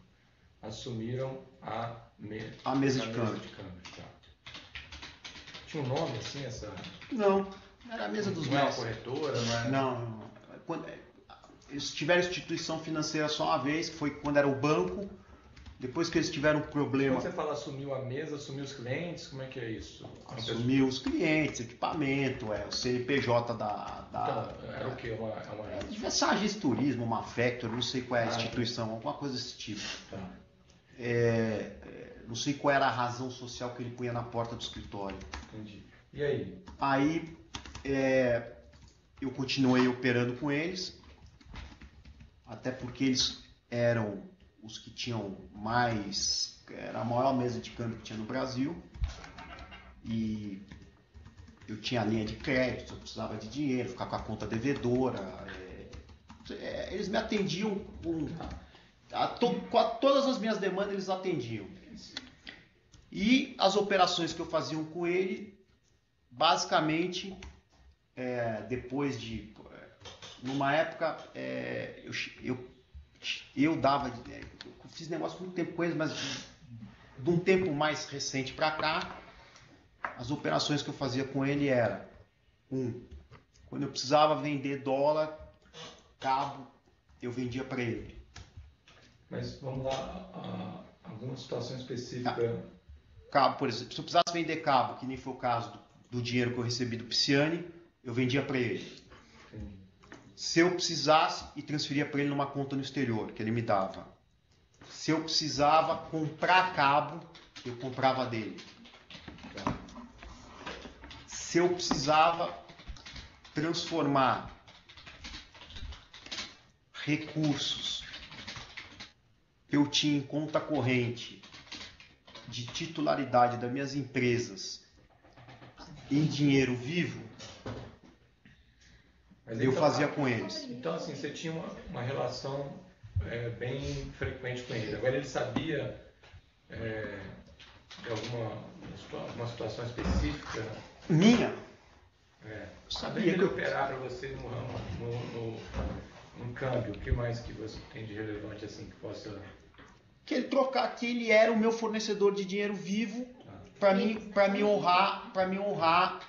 Assumiram a mesa de câmbio. Tá. Tinha um nome assim, essa... Não, era a mesa dos Não é uma mestres. corretora, não é... Não. Eles tiveram instituição financeira só uma vez, que foi quando era o banco. Depois que eles tiveram um problema, Quando você fala assumiu a mesa, assumiu os clientes, como é que é isso? assumiu os clientes, equipamento, o CNPJ Então, era o quê? Devia ser uma agência de turismo, uma factory, não sei qual é a instituição, alguma coisa desse tipo. Tá. Não sei qual era a razão social que ele punha na porta do escritório. Entendi. E aí? Aí eu continuei operando com eles, até porque eles eram os que tinham mais, era a maior mesa de câmbio que tinha no Brasil, e eu tinha linha de crédito, eu precisava de dinheiro, ficar com a conta devedora, eles me atendiam com todas as minhas demandas, eles atendiam. E as operações que eu fazia com ele, basicamente, depois de, numa época, eu dava, eu fiz negócio muito tempo com eles, mas de um tempo mais recente para cá, as operações que eu fazia com ele era, quando eu precisava vender dólar, cabo, eu vendia para ele. Mas vamos lá, alguma situação específica. Cabo, por exemplo, se eu precisasse vender cabo, que nem foi o caso do dinheiro que eu recebi do Pisciani, eu vendia para ele. Se eu precisasse e transferia para ele numa conta no exterior, que ele me dava. Se eu precisava comprar cabo, eu comprava dele. Se eu precisava transformar recursos que eu tinha em conta corrente de titularidade das minhas empresas em dinheiro vivo, Mas eu então, fazia com eles. Então, assim, você tinha uma relação bem frequente com ele. Agora, ele sabia de alguma situação específica? Minha? Sabia ele operar para você no ramo, no câmbio. O que mais que você tem de relevante assim que possa... Que ele era o meu fornecedor de dinheiro vivo para me honrar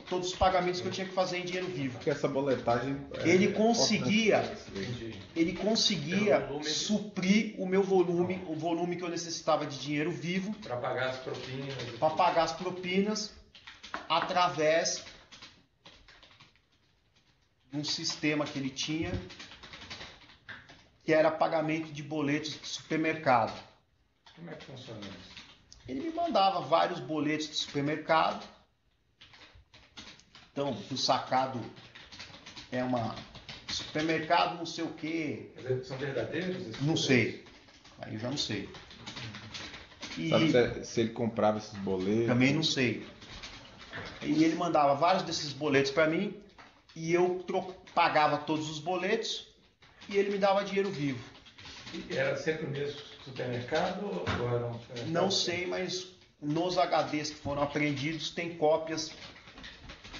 todos os pagamentos que eu tinha que fazer em dinheiro vivo. Porque essa boletagem... Ele conseguia Volume. suprir o meu volume, o volume que eu necessitava de dinheiro vivo Para pagar as propinas. para pagar as propinas através de um sistema que ele tinha, que era pagamento de boletos de supermercado. Como é que funciona isso? Ele me mandava vários boletos de supermercado. Então, o sacado é uma supermercado não sei o quê. São verdadeiros? Não sei. Aí eu já não sei. E Sabe se ele comprava esses boletos? também não sei. E ele mandava vários desses boletos para mim e eu pagava todos os boletos e ele me dava dinheiro vivo. E era sempre o mesmo supermercado ou era um supermercado? Não sei, mas nos HDs que foram apreendidos tem cópias,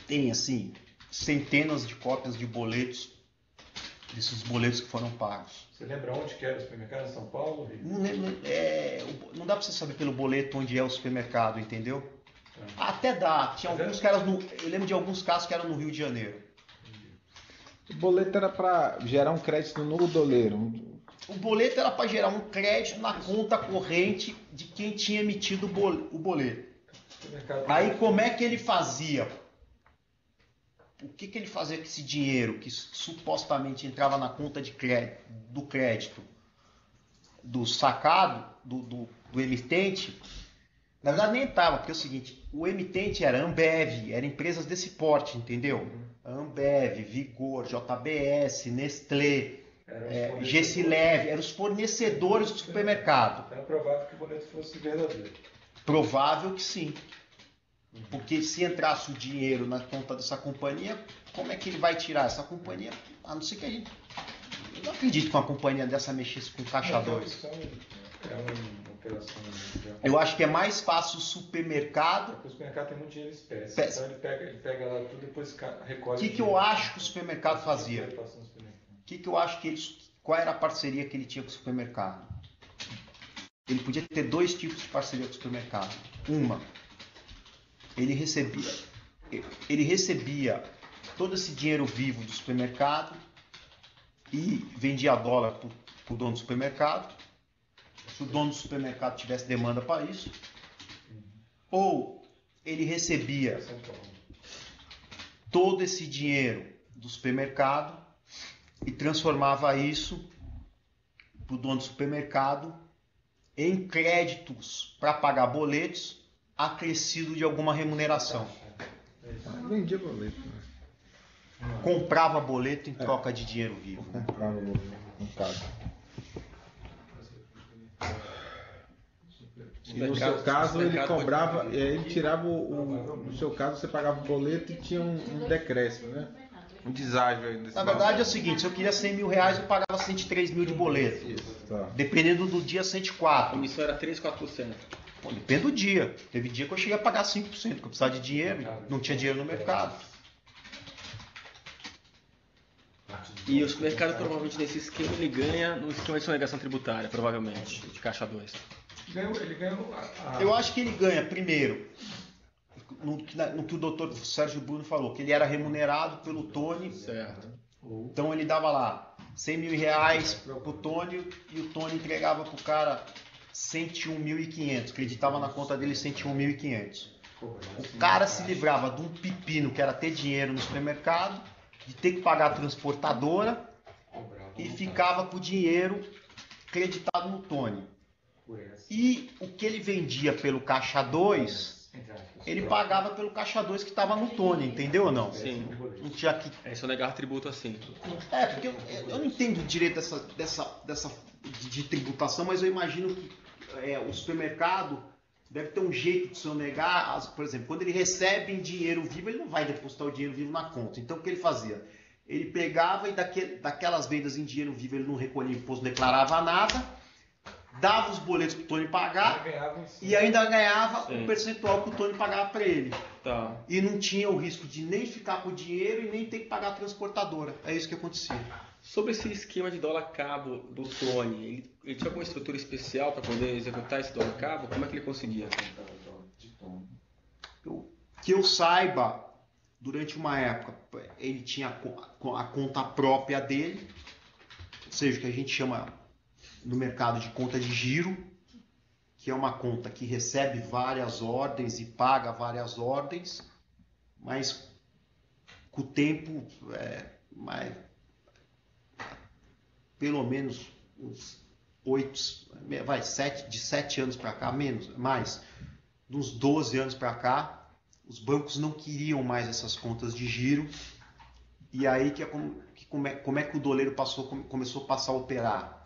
tem assim, centenas de cópias de boletos, desses boletos que foram pagos. Você lembra onde que era o supermercado? Em São Paulo? Rio? Não dá para você saber pelo boleto onde é o supermercado, entendeu? Até dá. Tinha alguns caras eu lembro de alguns casos que eram no Rio de Janeiro. O boleto era para gerar um crédito no doleiro. O boleto era para gerar um crédito na conta corrente de quem tinha emitido o boleto. Aí como é que ele fazia? O que ele fazia com esse dinheiro que supostamente entrava na conta do crédito do sacado, do emitente? Na verdade nem estava, porque é o seguinte, o emitente era Ambev, eram empresas desse porte, entendeu? Ambev, Vigor, JBS, Nestlé, Gessileve, eram os fornecedores do supermercado. Era provável que o boleto fosse verdadeiro. Provável que sim. Porque se entrasse o dinheiro na conta dessa companhia, como é que ele vai tirar essa companhia? A não ser que a gente... Eu não acredito que uma companhia dessa mexesse com caixa 2. É uma operação... Eu acho que é mais fácil o supermercado... Porque o supermercado tem muito dinheiro em espécie. Então ele pega lá tudo e depois recolhe... O que eu acho que o supermercado fazia? Qual era a parceria que ele tinha com o supermercado? Ele podia ter dois tipos de parceria com o supermercado. Uma, ele recebia todo esse dinheiro vivo do supermercado e vendia dólar para o dono do supermercado. Se o dono do supermercado tivesse demanda para isso. Ou ele recebia todo esse dinheiro do supermercado e transformava isso para o dono do supermercado em créditos para pagar boletos acrescido de alguma remuneração. Vendia boleto. Comprava boleto em troca de dinheiro vivo. Comprava boleto, no caso. E no seu caso ele cobrava, ele tirava no seu caso você pagava o boleto e tinha um decréscimo, né? Um deságio aí. Na verdade é o seguinte, se eu queria 100 mil reais eu pagava 103 mil de boleto. Isso, tá. Dependendo do dia, 104. A comissão era 3, 4%. Bom, depende do dia. Teve dia que eu cheguei a pagar 5%, porque eu precisava de dinheiro, não tinha dinheiro no mercado. E o supermercado provavelmente nesse esquema ele ganha no esquema de sonegação tributária, provavelmente, de caixa 2. Ele ganhou Eu acho que ele ganha, primeiro, no que o doutor Sérgio Bruno falou, que ele era remunerado pelo Tony. Certo. Então ele dava lá 100 mil reais pro Tony e o Tony entregava pro cara 101.500, acreditava na conta dele 101.500. O cara se livrava de um pepino que era ter dinheiro no supermercado, de ter que pagar a transportadora e ficava com o dinheiro creditado no Tony. E o que ele vendia pelo caixa 2, ele pagava pelo caixa 2 que estava no Tony, entendeu ou não? Sim. Não tinha que... É sonegar tributo assim. Porque eu não entendo direito de tributação, mas eu imagino que o supermercado deve ter um jeito de sonegar. Por exemplo, quando ele recebe em dinheiro vivo, ele não vai depositar o dinheiro vivo na conta. Então o que ele fazia? Ele pegava e daquelas vendas em dinheiro vivo ele não recolhia imposto, não declarava nada, dava os boletos para o Tony pagar e ainda ganhava o percentual que o Tony pagava para ele. Tá. E não tinha o risco de nem ficar com o dinheiro e nem ter que pagar a transportadora. É isso que acontecia. Sobre esse esquema de dólar cabo do Tony, ele tinha alguma estrutura especial para poder executar esse dólar cabo? Como é que ele conseguia? Que eu saiba, durante uma época, ele tinha a conta própria dele, ou seja, o que a gente chama no mercado de conta de giro, que é uma conta que recebe várias ordens e paga várias ordens, mas com o tempo, pelo menos uns 7 anos para cá, mais, de uns 12 anos para cá, os bancos não queriam mais essas contas de giro, e aí como é que o doleiro começou a passar a operar?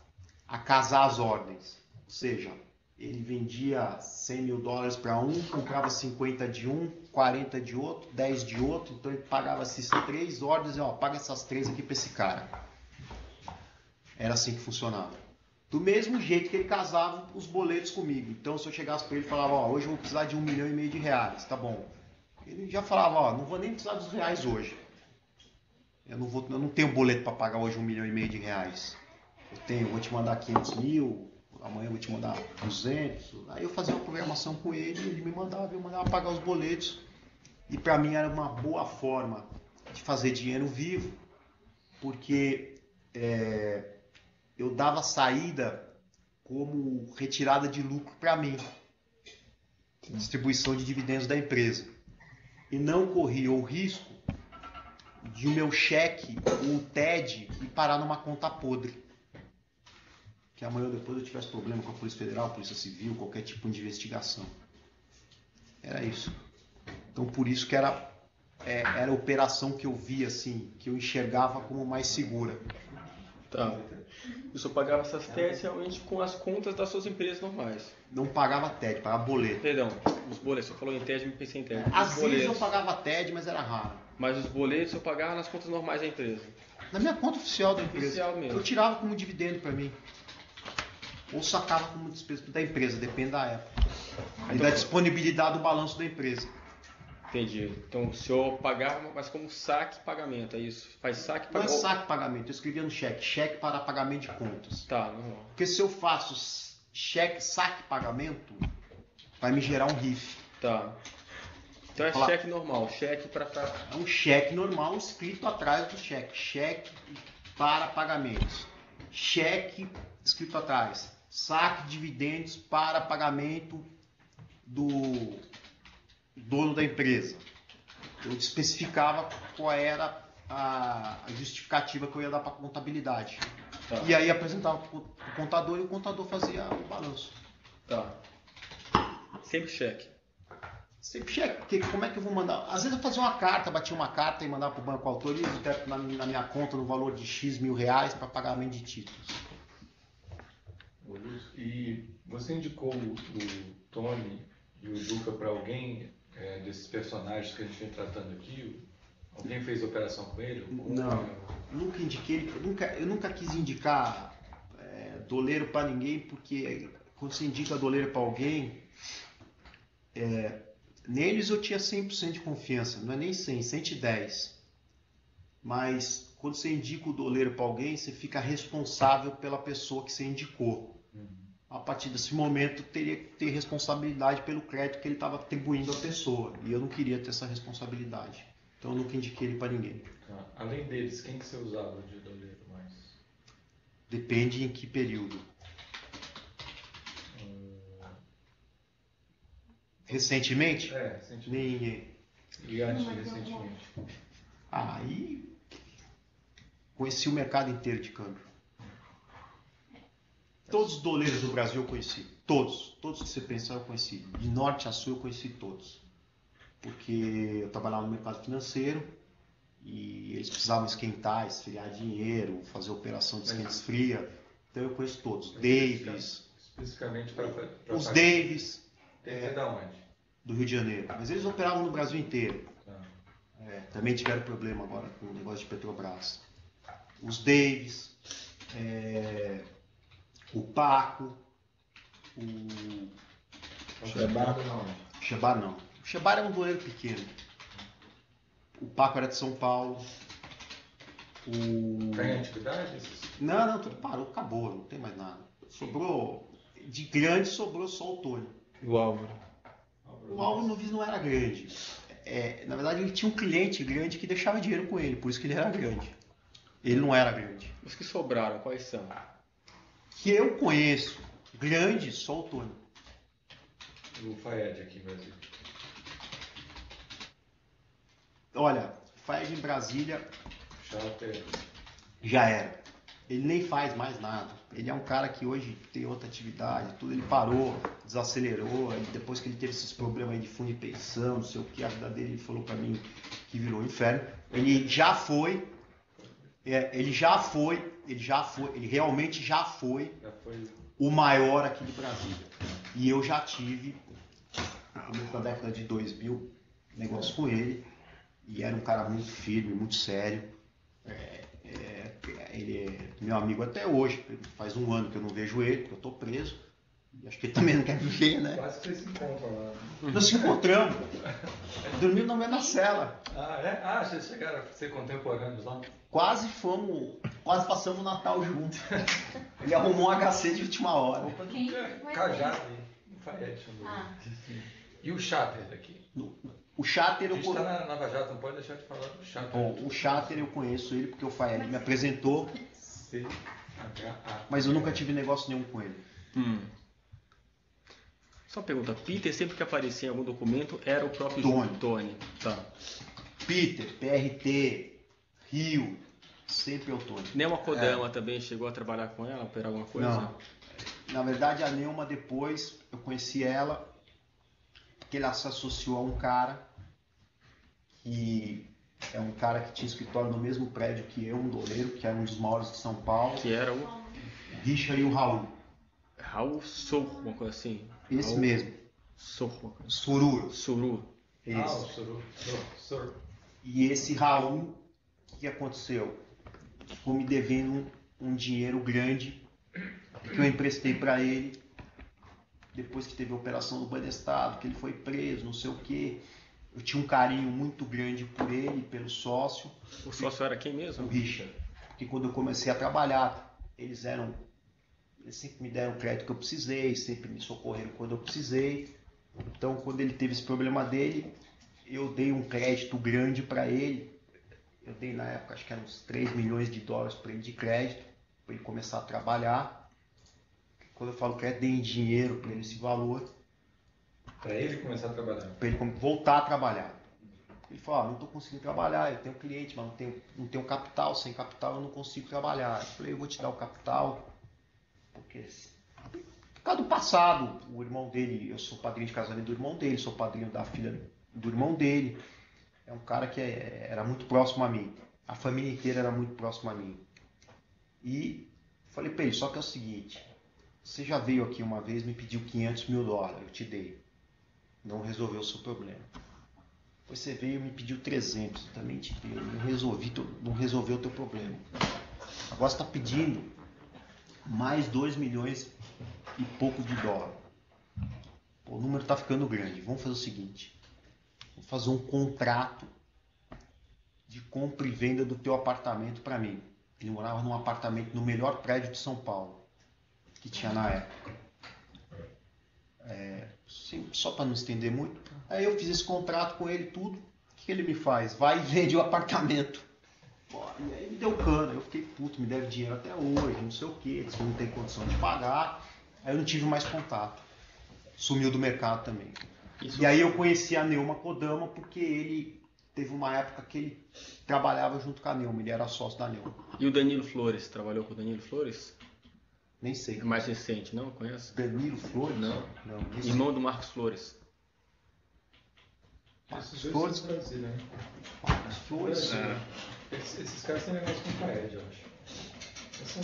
A casar as ordens. Ou seja, ele vendia 100 mil dólares para um, comprava 50 de um, 40 de outro, 10 de outro, então ele pagava esses 3 ordens e ó, paga essas 3 aqui para esse cara. Era assim que funcionava. Do mesmo jeito que ele casava os boletos comigo. Então se eu chegasse para ele e falava, ó, hoje eu vou precisar de R$1,5 milhão, tá bom. Ele já falava, ó, não vou nem precisar dos reais hoje. Eu não tenho boleto para pagar hoje R$1,5 milhão. Eu vou te mandar 500 mil, amanhã eu vou te mandar 200. Aí eu fazia uma programação com ele, ele me mandava, eu mandava pagar os boletos. E para mim era uma boa forma de fazer dinheiro vivo, porque eu dava saída como retirada de lucro para mim, distribuição de dividendos da empresa. E não corria o risco de o meu cheque, o TED, ir parar numa conta podre. Que amanhã ou depois eu tivesse problema com a Polícia Federal, Polícia Civil, qualquer tipo de investigação. Era isso. Então por isso que era a operação que eu via assim, que eu enxergava como mais segura. Tá. O senhor pagava essas TEDs realmente com as contas das suas empresas normais? Não pagava TED, pagava boleto. Perdão, os boletos. Você falou em TED, me pensei em TED. Às vezes eu pagava TED, mas era raro. Mas os boletos eu pagava nas contas normais da empresa? Na minha conta oficial da empresa. Oficial mesmo. Eu tirava como dividendo para mim. Ou sacava como despesa da empresa, depende da época. E da disponibilidade do balanço da empresa. Entendi. Então o senhor pagava, mas como saque e pagamento, é isso? Faz saque e Não é pagamento? saque e pagamento, eu escrevia no cheque. Cheque para pagamento de contas. Tá, normal. Porque se eu faço cheque, saque e pagamento, vai me gerar um RIF. Tá. Então é Falar. cheque normal, cheque para... É um cheque normal escrito atrás do cheque. Cheque para pagamentos. Cheque escrito atrás. Saque de dividendos para pagamento do dono da empresa. Eu especificava qual era a justificativa que eu ia dar para a contabilidade. Tá. E aí apresentava para o contador e o contador fazia o balanço. Tá. Sempre cheque. Sempre cheque, porque como é que eu vou mandar? Às vezes eu fazia uma carta, batia uma carta e mandava para o banco autoriza na minha conta no valor de X mil reais para pagamento de títulos. E você indicou o Tony e o Juca para alguém desses personagens que a gente vem tratando aqui? Alguém fez operação com ele? Não, nunca indiquei, eu nunca quis indicar doleiro para ninguém, porque quando você indica doleiro para alguém, neles eu tinha 100% de confiança, não é nem 100, 110. Mas quando você indica o doleiro para alguém, você fica responsável pela pessoa que você indicou. A partir desse momento, teria que ter responsabilidade pelo crédito que ele estava atribuindo à pessoa. E eu não queria ter essa responsabilidade. Então eu nunca indiquei ele para ninguém. Tá. Além deles, quem que você usava de doleiro mais? Depende em que período. Recentemente? Recentemente. Ninguém. E antes, recentemente? Aí conheci o mercado inteiro de câmbio. Todos os doleiros do Brasil eu conheci. Todos que você pensar eu conheci. De norte a sul eu conheci todos. Porque eu trabalhava no mercado financeiro e eles precisavam esquentar, esfriar dinheiro, fazer operação de esquenta e esfria. Então eu conheço todos. Davis. Especificamente para Os Davis. Davis é da onde? Do Rio de Janeiro. Mas eles operavam no Brasil inteiro. Tá. Também tiveram problema agora com o negócio de Petrobras. Os Davis. O Paco, o Shebar não. Shebar não. O Shebar é um doleiro pequeno. O Paco era de São Paulo. Tem atividade? Não, tudo parou, acabou, não tem mais nada. Sobrou, de grande sobrou só o Tony. O Álvaro. O Álvaro não era grande. Na verdade ele tinha um cliente grande que deixava dinheiro com ele, por isso que ele era grande. Ele não era grande. Os que sobraram, quais são? Que eu conheço, grande, só o Tony. O Faed aqui em Brasília. Olha, Faed em Brasília Charter. já era. Ele nem faz mais nada. Ele é um cara que hoje tem outra atividade, tudo. Ele parou, desacelerou. Aí depois que ele teve esses problemas aí de fundo de pensão, não sei o que, a vida dele, ele falou pra mim que virou um inferno. Ele já foi. Ele realmente já foi o maior aqui de Brasília. E eu já tive, no começo da década de 2000, negócio com ele. E era um cara muito firme, muito sério. Ele é meu amigo até hoje. Faz um ano que eu não vejo ele, porque eu tô preso. E acho que ele também não quer me ver, né? Quase que vocês se encontram lá. Nós se encontramos. Dormimos na mesma cela. Ah, é? Ah, vocês chegaram a ser contemporâneos lá? Quase passamos o Natal juntos. Ele arrumou um HC de última hora. Quem? Cajado e Lafayette. Ah. E o Cháter aqui? O Cháter A eu gente está na Nava Jato, não pode deixar de falar do Cháter. Bom, o Cháter eu conheço ele porque o Fael me apresentou, C-H-A. mas eu nunca tive negócio nenhum com ele. Só uma pergunta, Peter sempre que aparecia em algum documento era o próprio Tony. Tá. Peter, PRT, Rio, sempre é o Tony. Neuma Kodama também chegou a trabalhar com ela, operar alguma coisa? Não. Na verdade, a Neuma depois, eu conheci ela, porque ela se associou a um cara que é um cara que tinha escritório no mesmo prédio que eu, um doleiro, que era um dos maiores de São Paulo, Que era o Richard e o Raul. Raul Sorro, uma coisa assim. Esse Raul mesmo, Sorro. Sururo. Suru. Ah, Esse. o Suru. Suru. E esse Raul, o que aconteceu? Ficou me devendo um dinheiro grande que eu emprestei para ele depois que teve a operação do Banestado, que ele foi preso, não sei o quê. Eu tinha um carinho muito grande por ele, pelo sócio, O sócio era quem o mesmo? Richard. Porque quando eu comecei a trabalhar, eles sempre me deram o crédito que eu precisei, sempre me socorreram quando eu precisei. Então, quando ele teve esse problema dele, eu dei um crédito grande para ele. Eu dei na época, acho que eram uns 3 milhões de dólares para ele de crédito, para ele começar a trabalhar. Quando eu falo crédito, dei em dinheiro para ele esse valor, Para ele começar a trabalhar. para ele voltar a trabalhar. Ele falou, não estou conseguindo trabalhar, eu tenho cliente, mas não tenho capital, sem capital eu não consigo trabalhar. Eu falei, eu vou te dar o capital, porque por causa do passado, o irmão dele, eu sou padrinho de casamento do irmão dele, sou padrinho da filha do irmão dele. É um cara que era muito próximo a mim. A família inteira era muito próxima a mim. E falei para ele, só que é o seguinte, você já veio aqui uma vez, me pediu 500 mil dólares, eu te dei. Não resolveu o seu problema. Depois você veio e me pediu 300, eu também te dei. Não resolveu o teu problema. Agora você está pedindo mais 2 milhões e pouco de dólar. Pô, o número está ficando grande. Vamos fazer o seguinte. Vamos fazer um contrato de compra e venda do teu apartamento para mim. Ele morava num apartamento no melhor prédio de São Paulo, que tinha na época. Só para não estender muito. Aí eu fiz esse contrato com ele, tudo. O que ele me faz? Vai e vende o apartamento. Pô, e aí me deu cana. Eu fiquei puto, me deve dinheiro até hoje, não sei o que. Disse que não tem condição de pagar. Aí eu não tive mais contato. Sumiu do mercado também. Isso. E aí eu conheci a Neuma Kodama porque ele teve uma época que ele trabalhava junto com a Neuma, ele era sócio da Neuma. E o Danilo Flores, trabalhou com o Danilo Flores? Nem sei. É mais recente, não? Conhece? Danilo Flores? Não. nem sei. Irmão do Marcos Flores. Marcos Esses dois Flores? são do Brasil, né? Marcos Flores? É. Esses caras têm negócio com o Faed, eu acho. Eles são...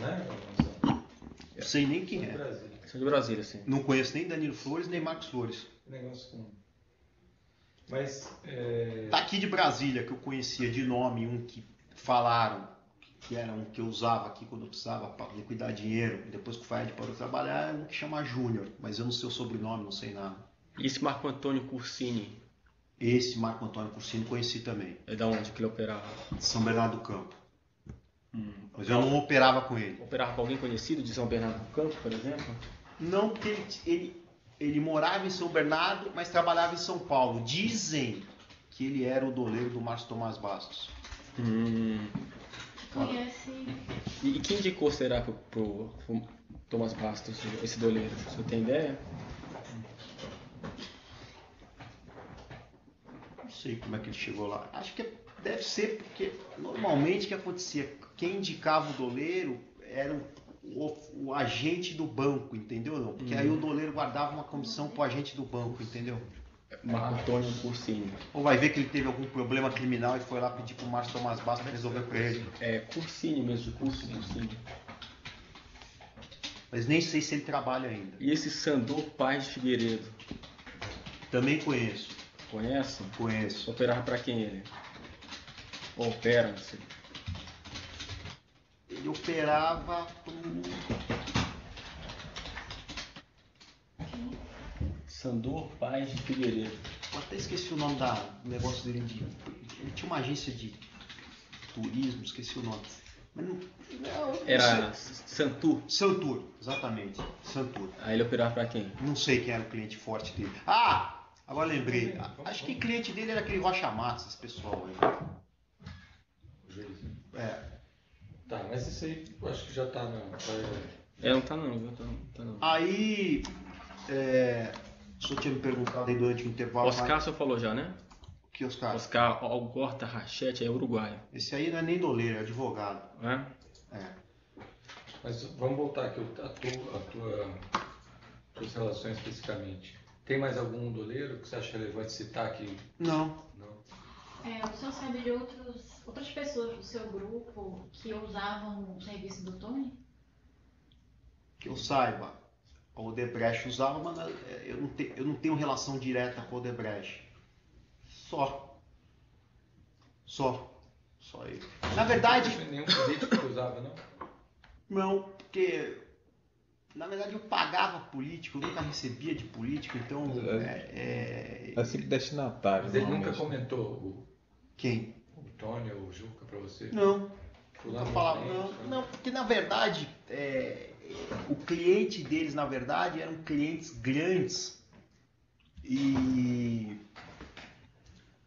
Né? Não sei nem quem Do é. Brasil. São de Brasília, sim. Não conheço nem Danilo Flores, nem Marcos Flores. Negócio com... Mas... Tá aqui de Brasília, que eu conhecia de nome, um que falaram que era um que eu usava aqui quando eu precisava para liquidar dinheiro. Depois que o Faed parou de trabalhar, é um que chama Júnior, mas eu não sei o sobrenome, não sei nada. E esse Marco Antônio Cursini, Esse Marco Antônio Cursini conheci também, é da onde que ele operava? de São Bernardo do Campo. Mas eu não operava com ele. Operava com alguém conhecido de São Bernardo do Campo, por exemplo? Não, porque ele morava em São Bernardo, mas trabalhava em São Paulo. Dizem que ele era o doleiro do Márcio Tomás Bastos. Conhece. E quem indicou será pro Tomás Bastos, esse doleiro? Você tem ideia? Não sei como é que ele chegou lá. Acho que deve ser porque normalmente o que acontecia, quem indicava o doleiro era o agente do banco, entendeu? Não? Porque aí o doleiro guardava uma comissão pro agente do banco, entendeu? Marco Antônio Cursini. Ou vai ver que ele teve algum problema criminal e foi lá pedir pro Márcio Tomás Bastos resolver pra ele. É Cursini mesmo, de curso Cursini. Mas nem sei se ele trabalha ainda. E esse Sandor Paz de Figueiredo, Também conheço. conhece? Conheço. Operava pra quem ele? Ou opera, não sei. Ele operava pro... Sandor Paz de Figueiredo. Eu até esqueci o nome do negócio dele. Ele tinha uma agência de turismo, esqueci o nome. Mas não Era sei. Santur. Santur, exatamente. Santur. Aí ele operava pra quem? Não sei quem era o cliente forte dele. Ah! Agora lembrei. Acho que o cliente dele era aquele Rocha Matos, esse pessoal aí. O juiz. É. Tá, mas isso aí eu acho que já tá na. Não tá não, viu? Tá não. Aí, o senhor tinha me perguntado aí durante o intervalo. Oscar só falou já, né? Que Oscar? Oscar Algorta Rachete é uruguaio. Esse aí não é nem doleiro, é advogado. Né? É. Mas vamos voltar aqui tuas relações especificamente. Tem mais algum doleiro que você acha relevante citar aqui? Não. Não. O senhor sabe de outras pessoas do seu grupo que usavam o serviço do Tony? Que eu saiba, a Odebrecht usava, mas eu não tenho relação direta com a Odebrecht. Só ele. Na verdade, Não tem nenhum político que usava, não? não, porque na verdade eu pagava político, eu nunca recebia de político, então É sempre destinatário. Mas ele nunca normalmente. comentou quem? o Tony ou o Juca pra você? Não. Fulano Eu falava, cliente, não, porque na verdade o cliente deles na verdade eram clientes grandes e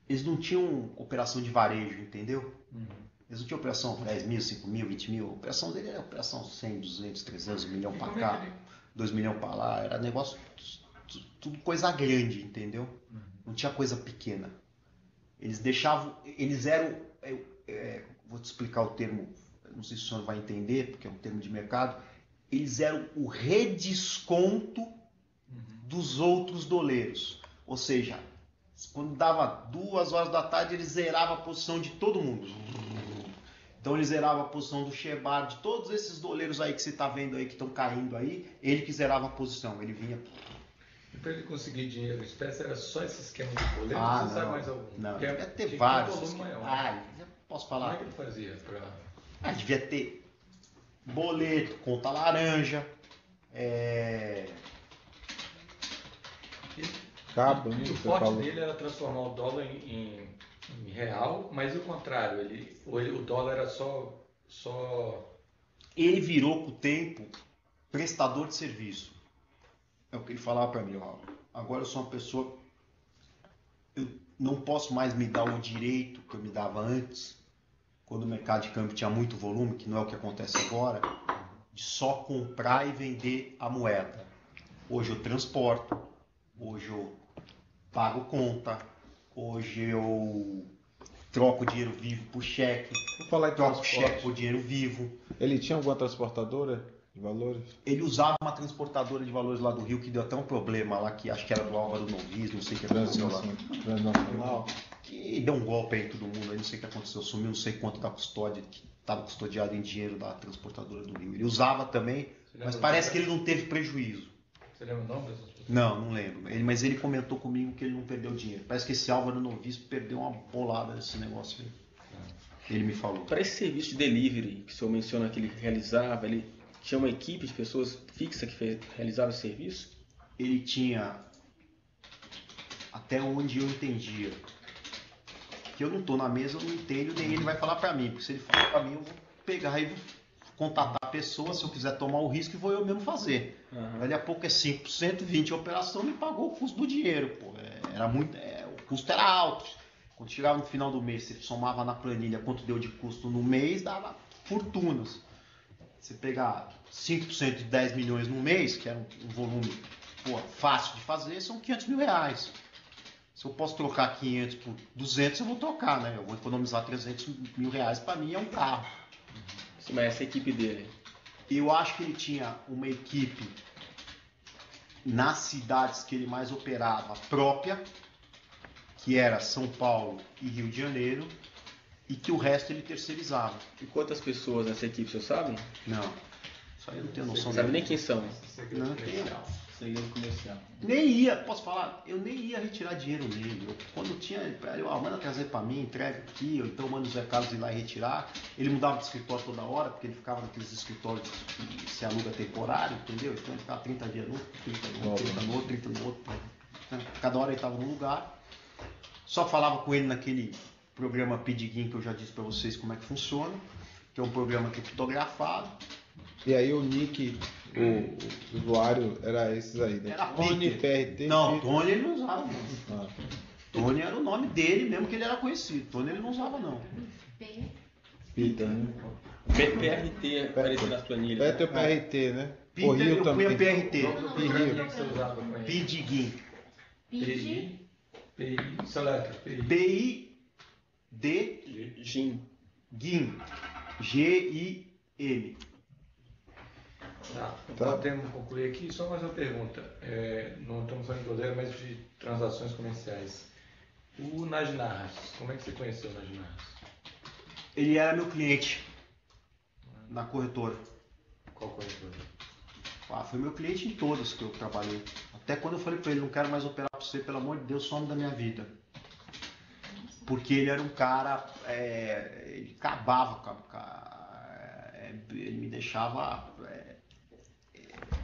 eles não tinham operação de varejo, entendeu? Uhum. Eles não tinham operação 10 mil, 5 mil, 20 mil. A operação dele era operação 100, 200, 300, 1 milhão E pra como é cá, que ele- 2 milhões pra lá. Era negócio, tudo coisa grande, entendeu? Não tinha coisa pequena. Eles deixavam, eles eram, vou te explicar o termo, não sei se o senhor vai entender, porque é um termo de mercado. Eles eram o redesconto dos outros doleiros. Ou seja, quando dava 2 horas da tarde, ele zerava a posição de todo mundo. Então ele zerava a posição do Shebar, de todos esses doleiros aí que você está vendo aí, que estão caindo aí, ele que zerava a posição. Ele vinha... E para ele conseguir dinheiro em espécie, era só esse esquema de boleto? Ah, Você sabe não. mais algum? Não, Porque devia ter tinha vários. um volume maior. Já posso Como é falar? que ele fazia? Devia ter boleto, conta laranja, Cabo, né? E o Você forte falou. dele era transformar o dólar em real, mas o contrário, o dólar era só... Ele virou com o tempo prestador de serviço. É o que ele falava para mim, ó. Agora eu sou uma pessoa, eu não posso mais me dar o direito que eu me dava antes, quando o mercado de câmbio tinha muito volume, que não é o que acontece agora, de só comprar e vender a moeda. Hoje eu transporto, hoje eu pago conta, hoje eu troco dinheiro vivo por cheque, Vou falar em troco transporte. cheque por dinheiro vivo. Ele tinha alguma transportadora de valores? Ele usava uma transportadora de valores lá do Rio, que deu até um problema lá, que acho que era do Álvaro Novis, não sei o que aconteceu lá. Transnacional. Que deu um golpe aí em todo mundo, aí não sei o que aconteceu, sumiu não sei quanto da custódia, que estava custodiado em dinheiro da transportadora do Rio. Ele usava também, mas parece que ele não teve prejuízo. Você lembra o nome dessas pessoas? Não lembro. Mas ele comentou comigo que ele não perdeu dinheiro. Parece que esse Álvaro Novis perdeu uma bolada nesse negócio aí. Ele me falou. Para esse serviço de delivery que o senhor menciona que ele realizava, ele tinha uma equipe de pessoas fixa que realizava esse serviço? Ele tinha, até onde eu entendia, que eu não estou na mesa, eu não entendo, nem ele vai falar para mim, porque se ele falar para mim, eu vou pegar e vou contatar a pessoa, se eu quiser tomar o risco, vou eu mesmo fazer. Dali a pouco é 5%, 20% a operação, me pagou o custo do dinheiro, pô. Era muito, o custo era alto. Quando chegava no final do mês, você somava na planilha quanto deu de custo no mês, dava fortunas. Você pegar 5% de 10 milhões no mês, que era um volume fácil de fazer, são 500 mil reais. Se eu posso trocar 500 por 200, eu vou trocar, né? Eu vou economizar 300 mil reais, para mim é um carro. Sim, mas essa equipe dele? Eu acho que ele tinha uma equipe nas cidades que ele mais operava própria, que era São Paulo e Rio de Janeiro, e que o resto ele terceirizava. E quantas pessoas nessa equipe, o senhor sabe? Não. Isso aí eu não tenho noção. Não sabe nem quem são. Segredo Não, comercial. Segredo comercial. Nem ia, posso falar, eu nem ia retirar dinheiro nele. Quando tinha, manda trazer pra mim, entrega aqui, ou então manda o Zé Carlos ir lá e retirar. Ele mudava de escritório toda hora, porque ele ficava naqueles escritórios que se aluga temporário, entendeu? Então ele ficava 30 dias no outro, 30 no outro, 30 no outro, 30 no outro. Então, cada hora ele estava num lugar. Só falava com ele naquele programa Pidgin que eu já disse pra vocês como é que funciona, que é um programa criptografado. E aí o nick, o usuário era esses aí, né? Era Tony Peter. PRT. Não, Peter. Tony ele não usava. Não. Ah, Tony era o nome dele mesmo que ele era conhecido. Tony ele não usava não. P. Peter, né? PRT apareceu nas planilhas. Peter PRT, né? O Peter Rio eu também. punha PRT. Qual que é o programinha que você usava com ele? Pidgin. PID. PI, seleta, PI. P-I-D Gin. GIM. G-I-M. Tá, Tá. podemos concluir aqui. Só mais uma pergunta. Não estamos falando de poder, mas de transações comerciais. O Najnarras, como é que você conheceu o Najnarras? Ele era meu cliente na corretora. Qual corretora? Foi meu cliente em todas que eu trabalhei. Até quando eu falei pra ele, não quero mais operar pra você, pelo amor de Deus, some da minha vida. Porque ele era um cara, ele acabava com ele me deixava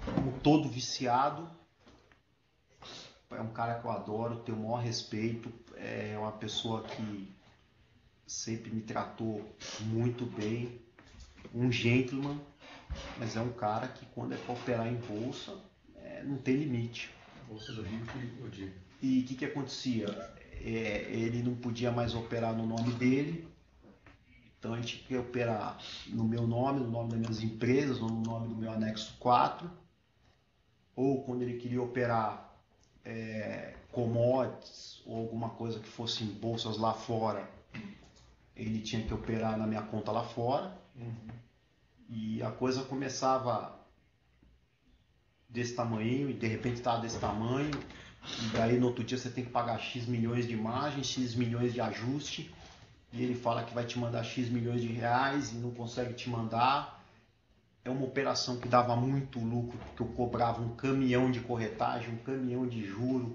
como todo viciado. É um cara que eu adoro, tenho o maior respeito, é uma pessoa que sempre me tratou muito bem, um gentleman, mas é um cara que quando é para operar em bolsa, não tem limite. Bolsa do Rio, que eu digo. E o que acontecia? Ele não podia mais operar no nome dele, então ele tinha que operar no meu nome, no nome das minhas empresas, ou no nome do meu anexo 4, ou quando ele queria operar commodities ou alguma coisa que fosse em bolsas lá fora, ele tinha que operar na minha conta lá fora. E a coisa começava desse tamanho e de repente estava desse tamanho, e daí no outro dia você tem que pagar X milhões de margem, X milhões de ajuste, e ele fala que vai te mandar X milhões de reais e não consegue te mandar. É uma operação que dava muito lucro, porque eu cobrava um caminhão de corretagem, um caminhão de juro,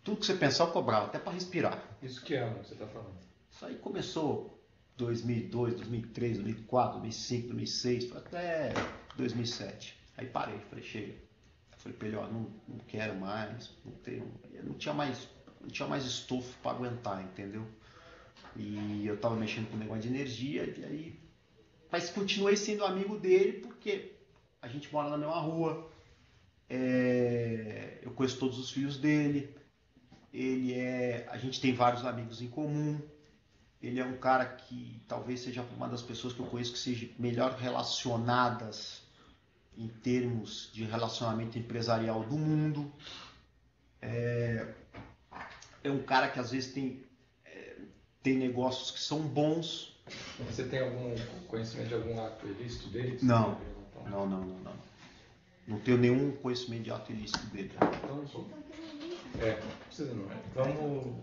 tudo que você pensar eu cobrava, até para respirar. Isso que ano que você está falando? Isso aí começou 2002, 2003, 2004, 2005, 2006, foi até 2007. Aí parei, falei, chega. Falei pra ele, ó, não quero mais, não tinha mais estofo para aguentar, entendeu? E eu tava mexendo com o negócio de energia, e aí, mas continuei sendo amigo dele porque a gente mora na mesma rua, eu conheço todos os filhos dele, a gente tem vários amigos em comum. Ele é um cara que talvez seja uma das pessoas que eu conheço que seja melhor relacionadas em termos de relacionamento empresarial do mundo. É um cara que às vezes tem negócios que são bons. Você tem algum conhecimento de algum ato ilícito dele? Não. Não tenho nenhum conhecimento de ato ilícito dele. Então, precisa não. Vamos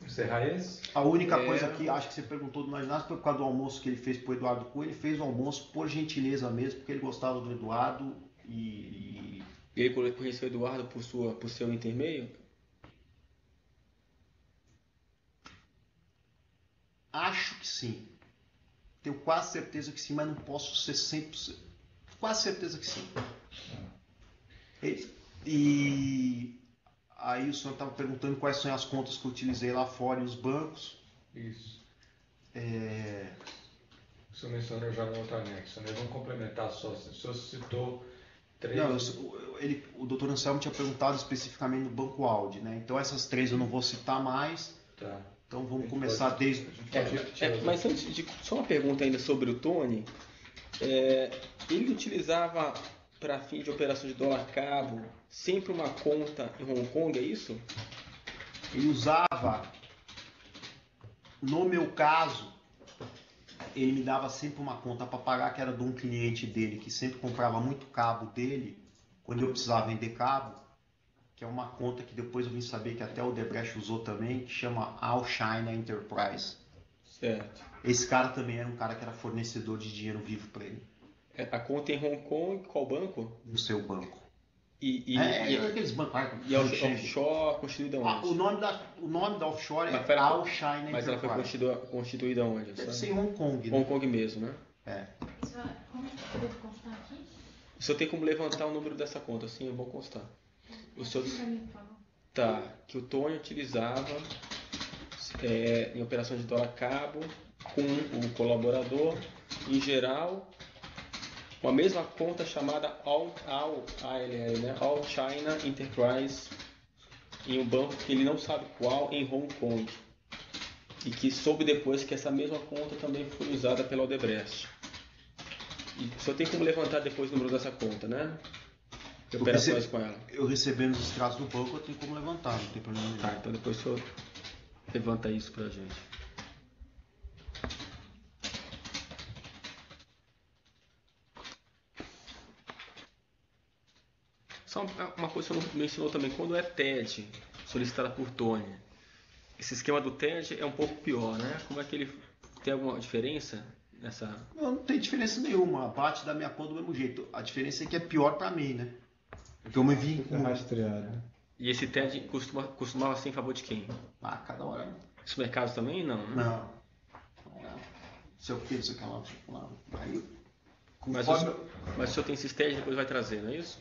encerrar esse? A única coisa que acho que você perguntou do Najnarras foi por causa do almoço que ele fez pro Eduardo Cunha. Ele fez o almoço por gentileza mesmo, porque ele gostava do Eduardo e Ele conheceu o Eduardo por seu intermeio? acho que sim. Tenho quase certeza que sim, mas não posso ser 100%. Quase certeza que sim. E aí o senhor estava perguntando quais são as contas que eu utilizei lá fora e os bancos. Isso. O senhor mencionou já no outro anexo, né? Vamos complementar só. O senhor citou 3. Não, o doutor Anselmo tinha perguntado especificamente no Banco Audi, né? Então essas 3 eu não vou citar mais. Tá. Então vamos começar desde... Mas antes de... Só uma pergunta ainda sobre o Tony. Ele utilizava para fim de operação de dólar cabo sempre uma conta em Hong Kong, é isso? Ele usava, no meu caso, ele me dava sempre uma conta para pagar que era de um cliente dele que sempre comprava muito cabo dele quando eu precisava vender cabo, que é uma conta que depois eu vim saber que até o Odebrecht usou também, que chama All China Enterprise. Certo. Esse cara também era um cara que era fornecedor de dinheiro vivo para ele. A conta em Hong Kong, qual banco? no seu banco. E Aqueles bancos. a offshore constituída onde? O nome da offshore Mas é ela Al foi- China Mas ela foi constituída onde? Deve sabe? ser em Hong Kong, né? Hong Kong mesmo, né? Isso é- como que eu devo constar aqui? O senhor tem como levantar o número dessa conta, sim, eu vou constar. O senhor Pra mim, por favor. tá, que o Tony utilizava em operações de dólar cabo com o colaborador, em geral, com a mesma conta chamada ALL, né? All China Enterprise, em um banco que ele não sabe qual, em Hong Kong. E que soube depois que essa mesma conta também foi usada pela Odebrecht. E o senhor tem como levantar depois o número dessa conta, né? De operações com ela. Eu recebendo os extratos do banco, eu tenho como levantar, não tem problema nenhum. Tá, então depois o senhor levanta isso pra gente. Só uma coisa que você mencionou também, quando é TED, solicitada por Tony, esse esquema do TED é um pouco pior, né? Como é que ele tem alguma diferença nessa... Não tem diferença nenhuma, bate da minha conta do mesmo jeito. A diferença é que é pior pra mim, né? Porque eu me vi Fica rastreado. E esse TED costumava ser em favor de quem? cada hora. Os mercados também? Não, né? Não. Sei o que, sei o que lá. Aí, Mas o senhor tem esses TED e depois vai trazer, não é isso?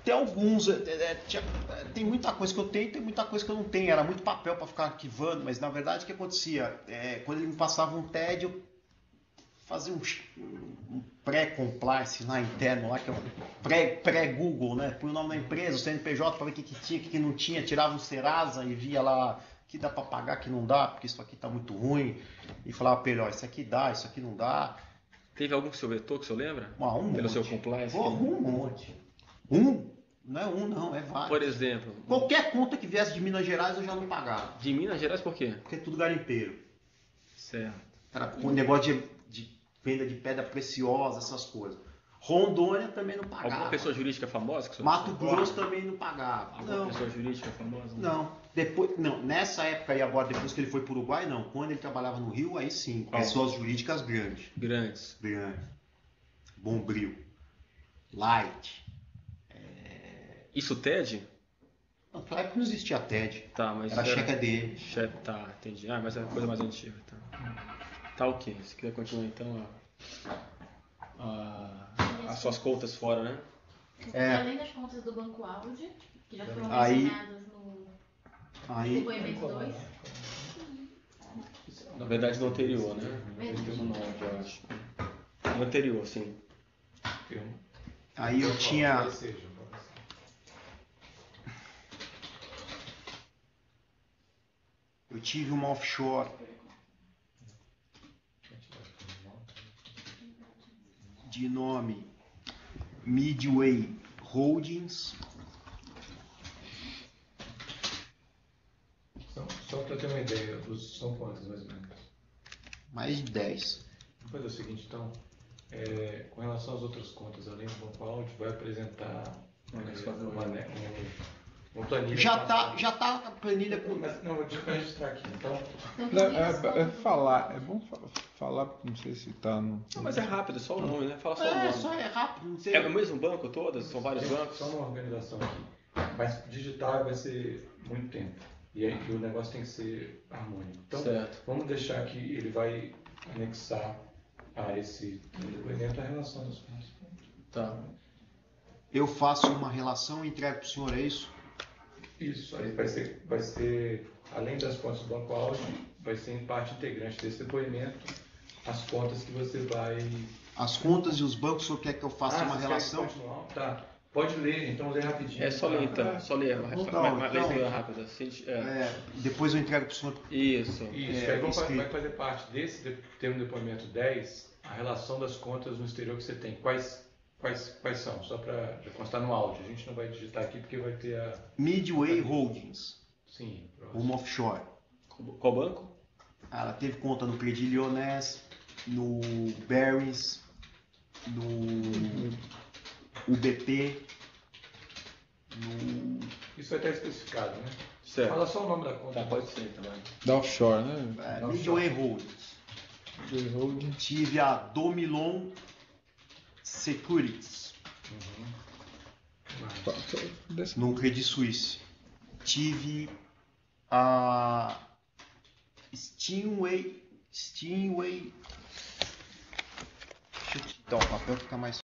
tem alguns, tem muita coisa que eu tenho, tem muita coisa que eu não tenho. Era muito papel para ficar arquivando, mas na verdade o que acontecia? Quando ele me passava um TED, eu fazia um pré-compliance lá interno, lá, que é um pré-Google, né? Põe o nome da empresa, o CNPJ para ver o que tinha, o que não tinha, tirava um Serasa e via lá que dá para pagar, que não dá, porque isso aqui está muito ruim. E falava para ele, ó, isso aqui dá, isso aqui não dá. Teve algum que o senhor vetou, que o senhor lembra? Um Pelo monte. seu compliance? Um monte. Não é não, é vários. Por exemplo, Qualquer conta que viesse de Minas Gerais eu já não pagava. de Minas Gerais por quê? Porque é tudo garimpeiro. Certo. Era com negócio de venda de pedra preciosa, essas coisas. Rondônia também não pagava. Alguma pessoa jurídica famosa que o senhor Mato Grosso também não pagava. Alguma pessoa jurídica famosa? Não, nessa época aí agora, depois que ele foi para o Uruguai, não. Quando ele trabalhava no Rio, aí sim. Qual? Pessoas jurídicas grandes. Grandes. Bombril. Light. Isso TED? Naquela época não existia TED. Tá, mas Era cheque ADM. Tá, entendi. Ah, mas é coisa mais antiga. Tá ok. Se quiser continuar então as suas contas fora, né? Além das contas do Banco Audi, que já foram Aí- mencionadas no depoimento 2. Na verdade no anterior, né? Verdade. No 9, eu acho. No anterior, sim. Aí eu tinha. Eu tive uma offshore de nome Midway Holdings. Só para ter uma ideia, são quantas mais ou menos? Mais de 10. Vamos fazer o seguinte, então, com relação às outras contas, além do Banco Audi, vai apresentar uma planilha. Já tá a planilha com. Mas, não, vou registrar aqui. Então, É bom falar, não sei se tá no... Não, mas é rápido, só o nome, né? Fala só o nome. Só é rápido. Não sei. É o mesmo banco todas? São vários bancos? só uma organização aqui. Mas digitar vai ser muito tempo. E aí o negócio tem que ser harmônico. Então, Certo. vamos deixar que ele vai anexar a esse depoimento a relação das contas. Tá. Eu faço uma relação e entrego pro senhor, é isso? Isso, aí vai ser, além das contas do Banco Audi, vai ser em parte integrante desse depoimento as contas que você vai... As contas e os bancos, o senhor quer que eu faça uma vocês querem relação? continuar? Tá, pode ler, então lê rapidinho. É só ler então, só ler. Então, Leitura rápida. Depois eu entrego pro senhor. Isso. Isso, aí vai fazer parte desse termo de depoimento 10, a relação das contas no exterior que você tem. Quais são? Só para constar no áudio. A gente não vai digitar aqui porque vai ter a... Midway Holdings, Sim, próximo. uma offshore. Qual banco? Ela teve conta no Credit Lyonnais, no Barings, no UBP, no... Isso vai estar especificado, né? Certo. Fala só o nome da conta. Tá, pode ser também. Da offshore, né? Midway Holdings. Tive a Domilon Securities, Desse- no Credit Suisse. Tive a Steinway. Deixa eu te dar o papel que tá mais